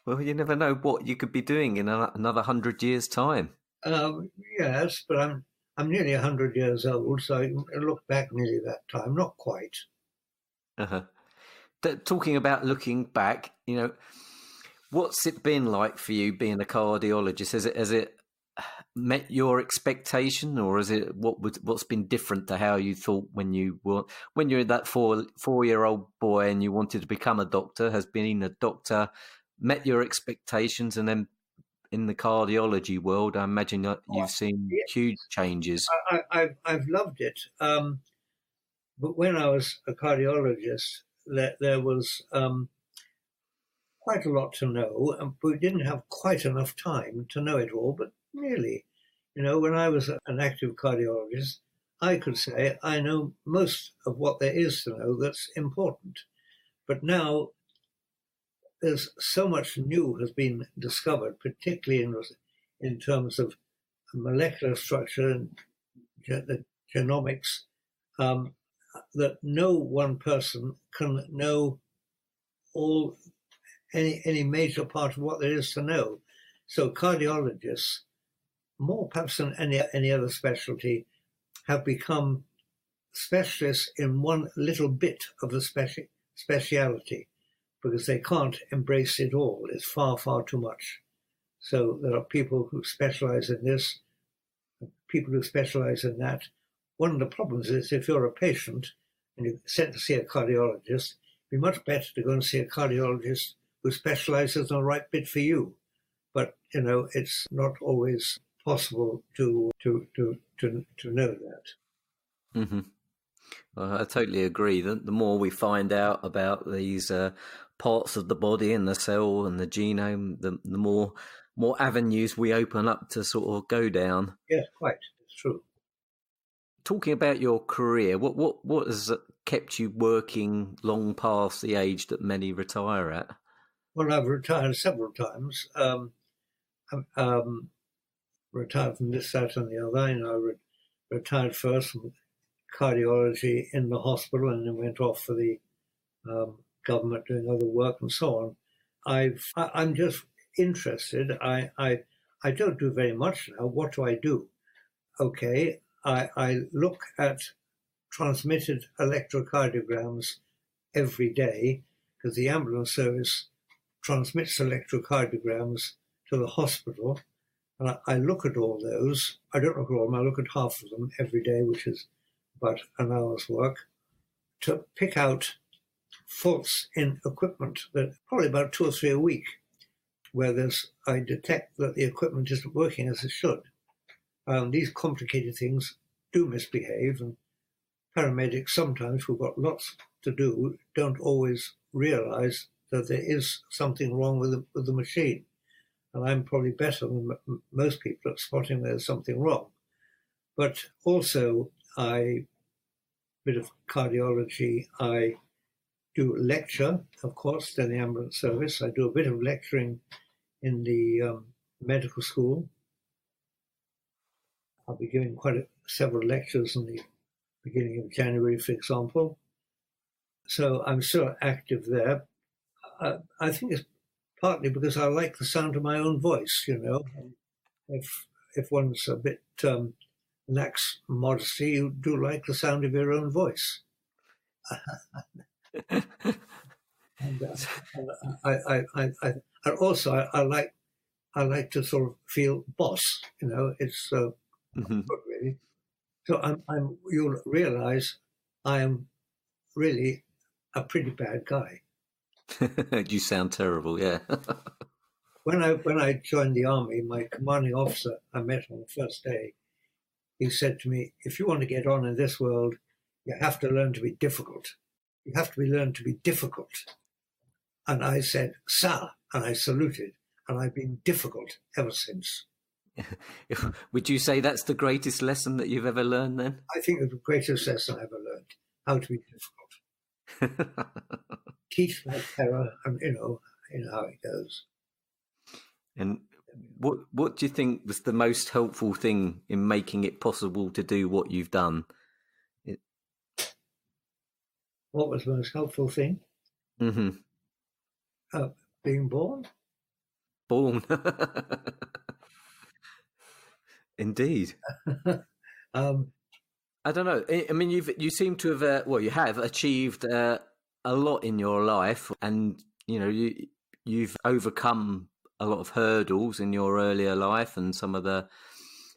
Speaker 3: Well, you never know what you could be doing in another 100 years' time.
Speaker 2: Yes, but I'm nearly 100 years old, so I can look back nearly that time. Not quite.
Speaker 3: Uh-huh. Talking about looking back, you know, what's it been like for you being a cardiologist? Has it met your expectation, or is it what's been different to how you thought when you're that four-year-old boy and you wanted to become a doctor? Has being a doctor met your expectations? And then in the cardiology world, I imagine that you've seen huge changes.
Speaker 2: I've loved it, but when I was a cardiologist, there was quite a lot to know, and we didn't have quite enough time to know it all, but nearly. You know, when I was an active cardiologist, I could say I know most of what there is to know that's important. But now there's so much new has been discovered, particularly in terms of molecular structure and genomics, that no one person can know any major part of what there is to know. So cardiologists, more perhaps than any other specialty, have become specialists in one little bit of the speciality, because they can't embrace it all. It's far, far too much. So there are people who specialize in this, people who specialize in that. One of the problems is if you're a patient and you're sent to see a cardiologist, it'd be much better to go and see a cardiologist who specializes in the right bit for you. But, you know, it's not always possible to know that.
Speaker 3: Mm-hmm. Well, I totally agree. The more we find out about these parts of the body and the cell and the genome, the more avenues we open up to sort of go down.
Speaker 2: Yes, quite. It's true.
Speaker 3: Talking about your career, what has kept you working long past the age that many retire at?
Speaker 2: Well, I've retired several times. Retired from this, that, and the other. You know, I retired first from cardiology in the hospital, and then went off for the government doing other work and so on. I'm just interested. I don't do very much now. What do I do? Okay, I look at transmitted electrocardiograms every day, because the ambulance service transmits electrocardiograms to the hospital. And I look at all those. I don't look at all of them. I look at half of them every day, which is about an hour's work, to pick out faults in equipment, that probably about 2 or 3 a week, where I detect that the equipment isn't working as it should. These complicated things do misbehave, and paramedics sometimes, who've got lots to do, don't always realize that there is something wrong with the machine. And I'm probably better than most people at spotting there's something wrong. But also, bit of cardiology, I do lecture, of course, in the ambulance service. I do a bit of lecturing in the medical school. I'll be giving several lectures in the beginning of January, for example. So I'm still active there. I think it's partly because I like the sound of my own voice, you know. If one's a bit lacks modesty, you do like the sound of your own voice. And also I like to sort of feel boss, you know. It's good, really. So you'll realize I am really a pretty bad guy.
Speaker 3: You sound terrible, yeah.
Speaker 2: When I joined the army, my commanding officer I met on the first day, he said to me, if you want to get on in this world, you have to learn to be difficult. You have to learn to be difficult. And I said, sir, and I saluted, and I've been difficult ever since.
Speaker 3: Would you say that's the greatest lesson that you've ever learned then?
Speaker 2: I think it's the greatest lesson I ever learned, how to be difficult. Teach like terror, and you know how it goes.
Speaker 3: And what do you think was the most helpful thing in making it possible to do what you've done?
Speaker 2: What was the most helpful thing?
Speaker 3: Mm-hmm.
Speaker 2: Being born.
Speaker 3: Born. Indeed. I don't know. I mean, you seem to have you have achieved a lot in your life, and you've overcome a lot of hurdles in your earlier life, and some of the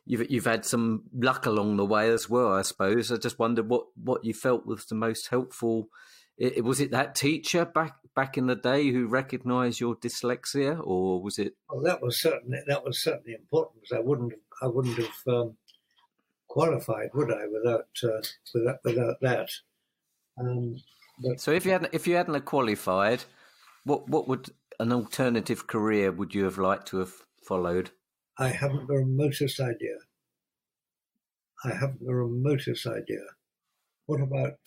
Speaker 3: you've had some luck along the way as well, I suppose. I just wondered what you felt was the most helpful. Was it that teacher back in the day who recognised your dyslexia, or was it?
Speaker 2: Well, that was certainly important, because I wouldn't have qualified, would I, without that?
Speaker 3: So if you hadn't have qualified, what would an alternative career would you have liked to have followed?
Speaker 2: I haven't the remotest idea. What about?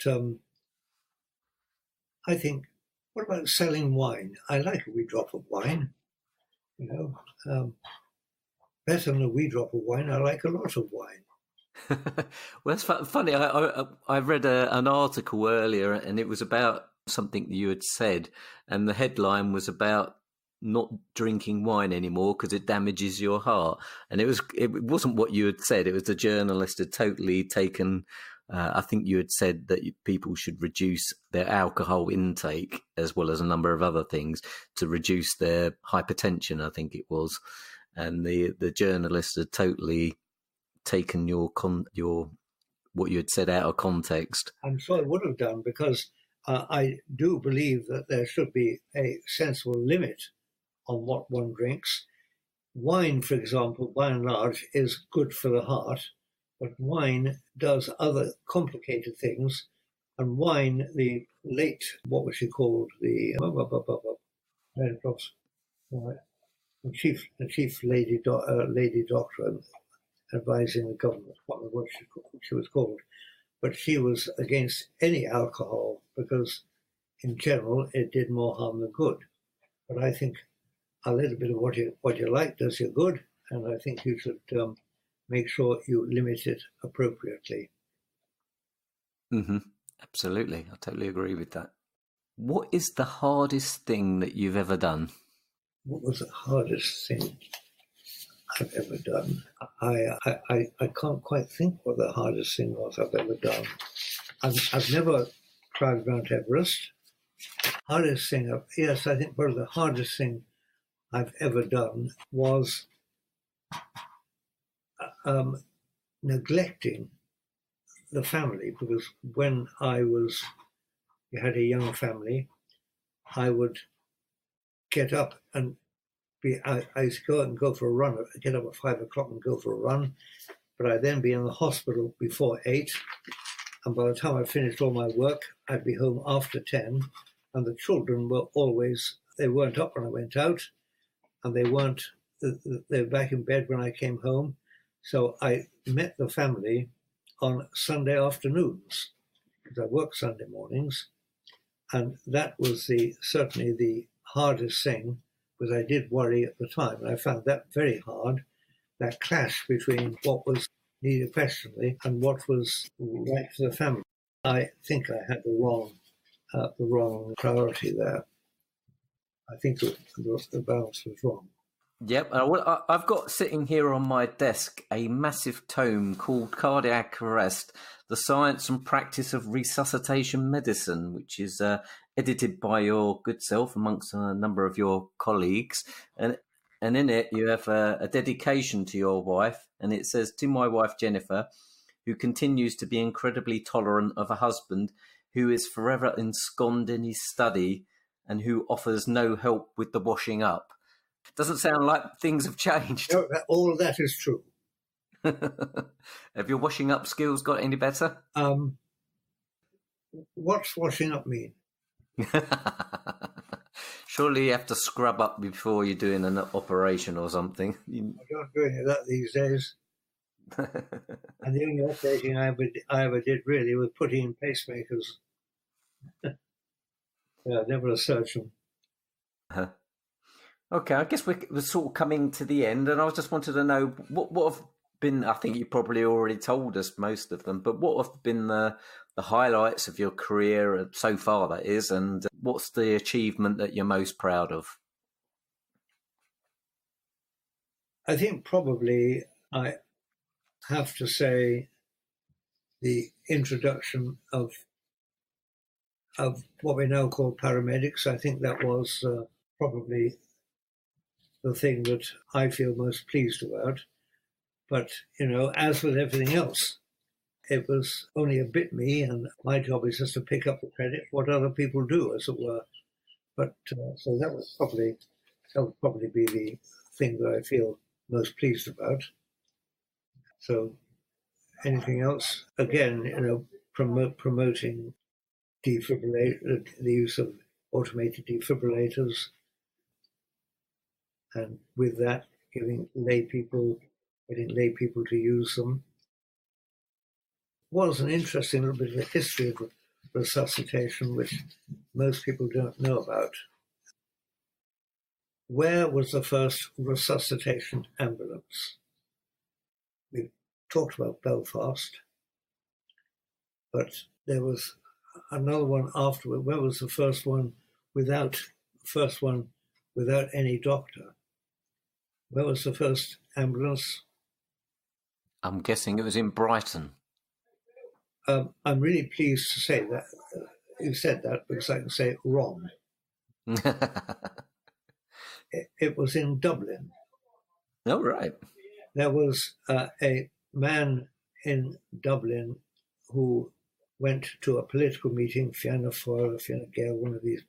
Speaker 2: I think. What about selling wine? I like a wee drop of wine. Better than a wee drop of wine. I like a lot of wine.
Speaker 3: Well, that's funny. I read an article earlier, and it was about something that you had said, and the headline was about not drinking wine anymore because it damages your heart. And it wasn't what you had said. It was the journalist had totally taken. I think you had said that people should reduce their alcohol intake as well as a number of other things to reduce their hypertension, I think it was. And the journalist had totally taken your what you had said out of context.
Speaker 2: I'm sure it would have done, because I do believe that there should be a sensible limit on what one drinks. Wine, for example, by and large, is good for the heart, but wine does other complicated things. And wine, the late, what was she called? The chief lady doctor advising the government, what she was called. But she was against any alcohol because, in general, it did more harm than good. But I think a little bit of what you like does you good, and I think you should make sure you limit it appropriately.
Speaker 3: Mm-hmm. Absolutely, I totally agree with that. What is the hardest thing that you've ever done?
Speaker 2: What was the hardest thing I've ever done? I can't quite think what the hardest thing was I've ever done. I've never climbed Mount Everest. Hardest thing, yes, I think probably the hardest thing I've ever done was neglecting the family, because when you had a young family, I would get up and I used to go for a run. I'd get up at 5 o'clock and go for a run, but I'd then be in the hospital before 8, and by the time I finished all my work, I'd be home after 10, and the children they weren't up when I went out, and they were back in bed when I came home. So I met the family on Sunday afternoons, because I work Sunday mornings, and that was certainly the hardest thing, because I did worry at the time, and I found that very hard, that clash between what was needed professionally and what was right for the family. I think I had the wrong priority there. I think the balance was wrong.
Speaker 3: Yep. I've got sitting here on my desk a massive tome called Cardiac Arrest, The Science and Practice of Resuscitation Medicine, which is edited by your good self amongst a number of your colleagues. And in it, you have a dedication to your wife. And it says, "To my wife, Jennifer, who continues to be incredibly tolerant of a husband who is forever ensconced in his study and who offers no help with the washing up." Doesn't sound like things have changed.
Speaker 2: No, all of that is true.
Speaker 3: Have your washing up skills got any better?
Speaker 2: What's washing up mean?
Speaker 3: Surely you have to scrub up before you're doing an operation or something.
Speaker 2: I don't do any of that these days. And the only operating I ever did really was putting in pacemakers. Yeah, never a surgeon.
Speaker 3: Okay, I guess we're sort of coming to the end, and I just wanted to know what have been. I think you probably already told us most of them, but what have been the highlights of your career so far? That is, and what's the achievement that you're most proud of?
Speaker 2: I think probably I have to say the introduction of what we now call paramedics. I think that was probably the thing that I feel most pleased about. But, as with everything else, it was only a bit me, and my job is just to pick up the credit for what other people do, as it were. But so that would probably be the thing that I feel most pleased about. So anything else? Again, promoting the use of automated defibrillators, and with that, getting lay people to use them. Was an interesting little bit of the history of resuscitation, which most people don't know about. Where was the first resuscitation ambulance? We've talked about Belfast, but there was another one afterward. Where was the first one without any doctor? Where was the first ambulance?
Speaker 3: I'm guessing it was in Brighton.
Speaker 2: I'm really pleased to say that you said that, because I can say it wrong. It was in Dublin.
Speaker 3: Oh, right.
Speaker 2: There was a man in Dublin who went to a political meeting, Fianna Fáil, Fianna Gael, one of these,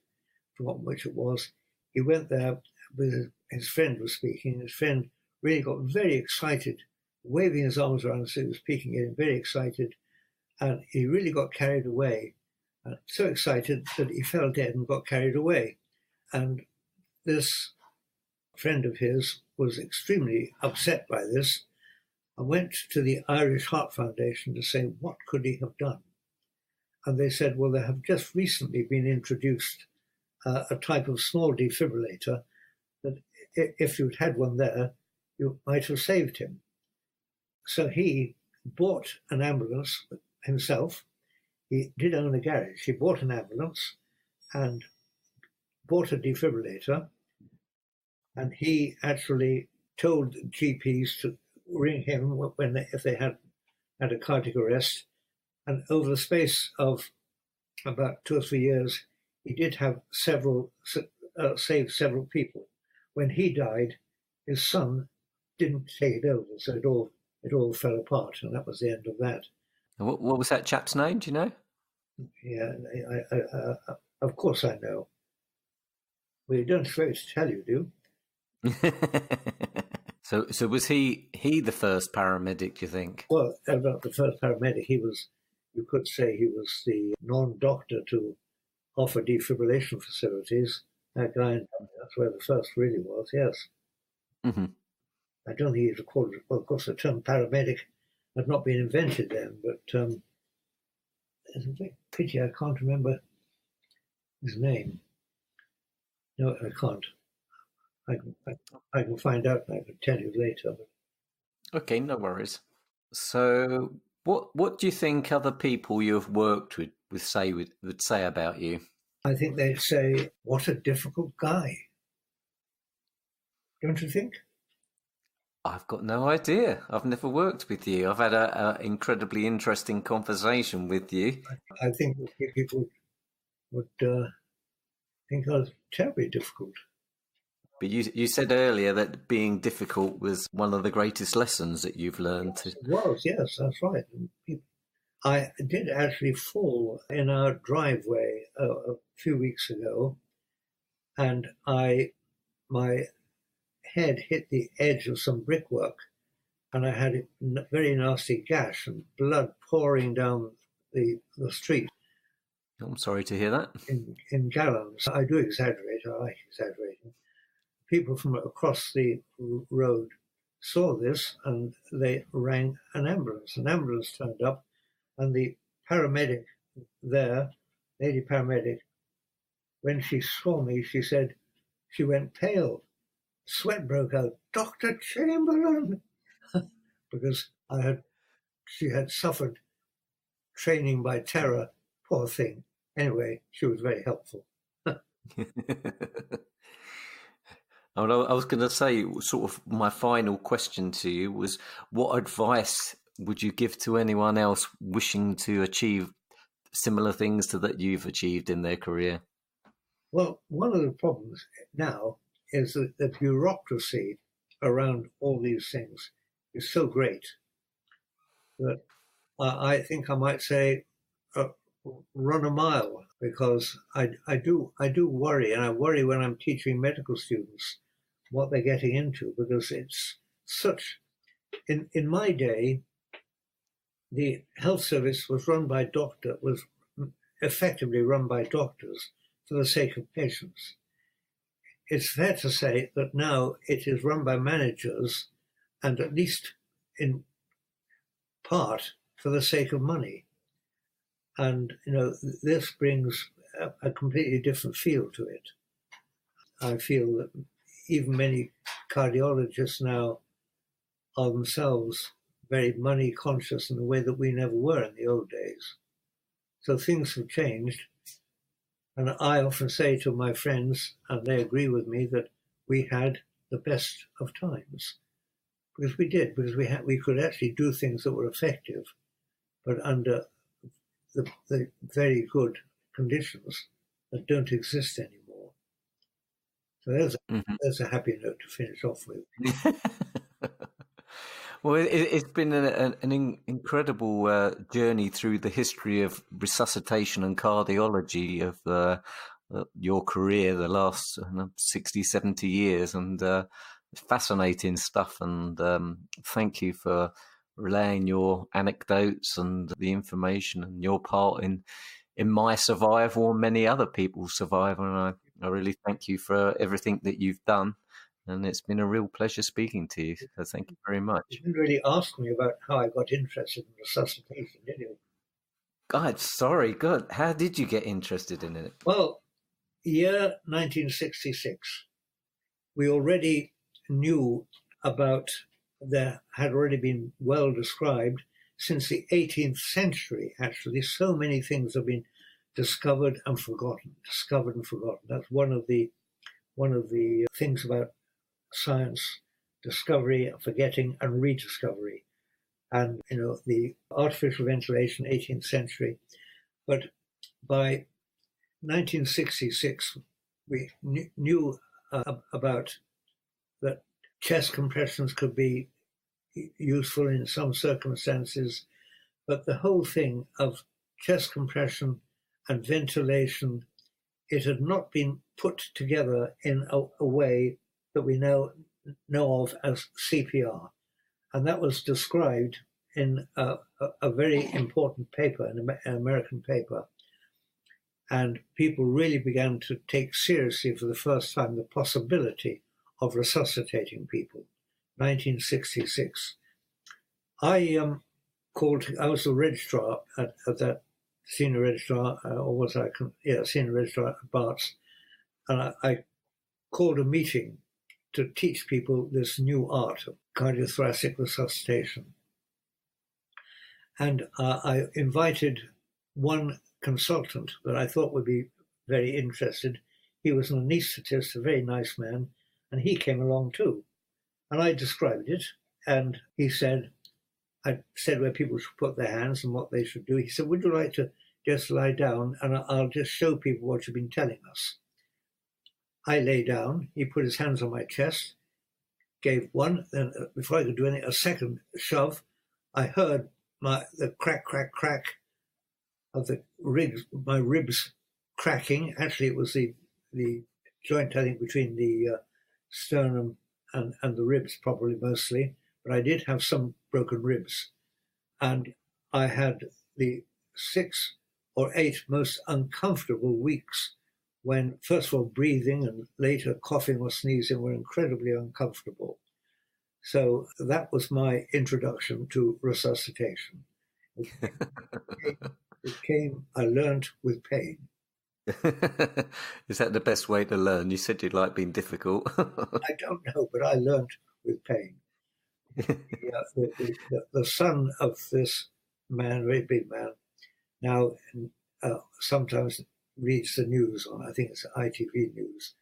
Speaker 2: forgotten which it was. He went there with his friend was speaking. His friend really got very excited, waving his arms around as he was speaking, getting very excited. And he really got carried away, so excited that he fell dead and got carried away. And this friend of his was extremely upset by this and went to the Irish Heart Foundation to say, what could he have done? And they said, well, there have just recently been introduced a type of small defibrillator that if you'd had one there, you might have saved him. So he bought an ambulance himself. He did own a garage. He bought an ambulance and bought a defibrillator, and he actually told GPs to ring him if they had a cardiac arrest. And over the space of about 2 or 3 years, he did have saved several people. When he died, his son didn't take it over, so it all fell apart, and that was the end of that.
Speaker 3: What was that chap's name? Do you know?
Speaker 2: Yeah, of course I know. Well, you don't expect to tell you, do?
Speaker 3: So was he the first paramedic, do you think?
Speaker 2: Well, not the first paramedic. You could say he was the non-doctor to offer defibrillation facilities. That guy, that's where the first really was, yes.
Speaker 3: Mm-hmm.
Speaker 2: I don't think he'd called it, well, of course, the term paramedic had not been invented then, but it's a big pity I can't remember his name. No, I can't. I can find out and I can tell you later.
Speaker 3: Okay, no worries. So what do you think other people you have worked with would say about you?
Speaker 2: I think they'd say, what a difficult guy. Don't you think?
Speaker 3: I've got no idea. I've never worked with you. I've had an incredibly interesting conversation with you.
Speaker 2: I think people would think I was terribly difficult.
Speaker 3: But you said earlier that being difficult was one of the greatest lessons that you've learned.
Speaker 2: Yes, it was, yes, that's right. I did actually fall in our driveway a few weeks ago, and my head hit the edge of some brickwork, and I had a very nasty gash and blood pouring down the street.
Speaker 3: I'm sorry to hear that.
Speaker 2: in gallons. I do exaggerate. I like exaggerating. People from across the road saw this and they rang an ambulance. An ambulance turned up, and the paramedic there, lady paramedic, when she saw me, she said she went pale. Sweat broke out. Dr. Chamberlain, because she had suffered training by terror. Poor thing. Anyway, she was very helpful.
Speaker 3: I was going to say, sort of my final question to you was, what advice would you give to anyone else wishing to achieve similar things to that you've achieved in their career?
Speaker 2: Well, one of the problems now is that the bureaucracy around all these things is so great that I think I might say run a mile, because I do worry, and I worry when I'm teaching medical students what they're getting into, because it's such. In my day, the health service was effectively run by doctors for the sake of patients. It's fair to say that now it is run by managers, and at least in part for the sake of money. And, this brings a completely different feel to it. I feel that even many cardiologists now are themselves very money conscious in a way that we never were in the old days. So things have changed. And I often say to my friends, and they agree with me, that we had the best of times. Because we did, because we could actually do things that were effective, but under the very good conditions that don't exist anymore. So there's a happy note to finish off with.
Speaker 3: Well, it's been an incredible journey through the history of resuscitation and cardiology of your career, the last 60, 70 years, and fascinating stuff. And thank you for relaying your anecdotes and the information and your part in my survival and many other people's survival. And I really thank you for everything that you've done. And it's been a real pleasure speaking to you. So thank you very much.
Speaker 2: You didn't really ask me about how I got interested in resuscitation, did you?
Speaker 3: God, sorry. Good. How did you get interested in it?
Speaker 2: Well, year 1966, we already knew about, there had already been well described since the 18th century, actually. So many things have been discovered and forgotten. That's one of the things about science: discovery, forgetting, and rediscovery. And, the artificial ventilation, 18th century. But by 1966, we knew about that chest compressions could be useful in some circumstances, but the whole thing of chest compression and ventilation, it had not been put together in a way that we now know of as CPR. And that was described in a very important paper, an American paper. And people really began to take seriously for the first time the possibility of resuscitating people. 1966. I was the registrar at that, senior registrar, senior registrar at Barts. And I called a meeting to teach people this new art of cardiothoracic resuscitation. And I invited one consultant that I thought would be very interested. He was an anaesthetist, a very nice man, and he came along too. And I described it, and I said where people should put their hands and what they should do. He said, would you like to just lie down and I'll just show people what you've been telling us? I lay down, he put his hands on my chest, gave one, then before I could do anything, a second shove. I heard the crack, crack, crack of my ribs cracking. Actually, it was the joint, I think, between the sternum and the ribs, probably mostly, but I did have some broken ribs. And I had the 6 or 8 most uncomfortable weeks when, first of all, breathing and later coughing or sneezing were incredibly uncomfortable. So that was my introduction to resuscitation. I learned with pain.
Speaker 3: Is that the best way to learn? You said you'd like being difficult.
Speaker 2: I don't know, but I learned with pain. The son of this man, very big man, now sometimes reads the news on, I think it's ITV News.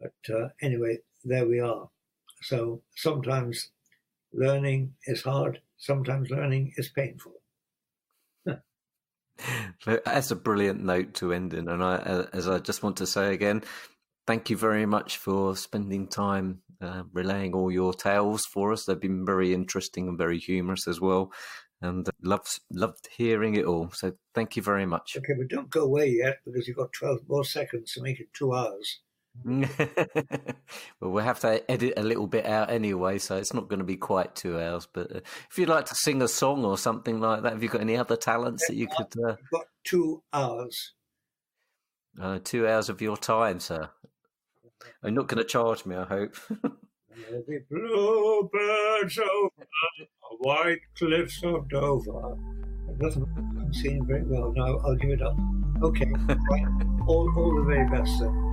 Speaker 2: But anyway, there we are. So sometimes learning is hard, sometimes learning is painful.
Speaker 3: That's a brilliant note to end in. And I just want to say again, thank you very much for spending time relaying all your tales for us. They've been very interesting and very humorous as well. And loved hearing it all. So thank you very much.
Speaker 2: Okay, but don't go away yet, because you've got 12 more seconds to make it 2 hours.
Speaker 3: Well, we'll have to edit a little bit out anyway, so it's not going to be quite 2 hours. But if you'd like to sing a song or something like that, have you got any other talents that you could...
Speaker 2: You've got 2 hours.
Speaker 3: 2 hours of your time, sir. You're not going to charge me, I hope.
Speaker 2: The bluebirds over white cliffs of Dover. I'm singing very well now. I'll give it up. Okay, right. All the very best then.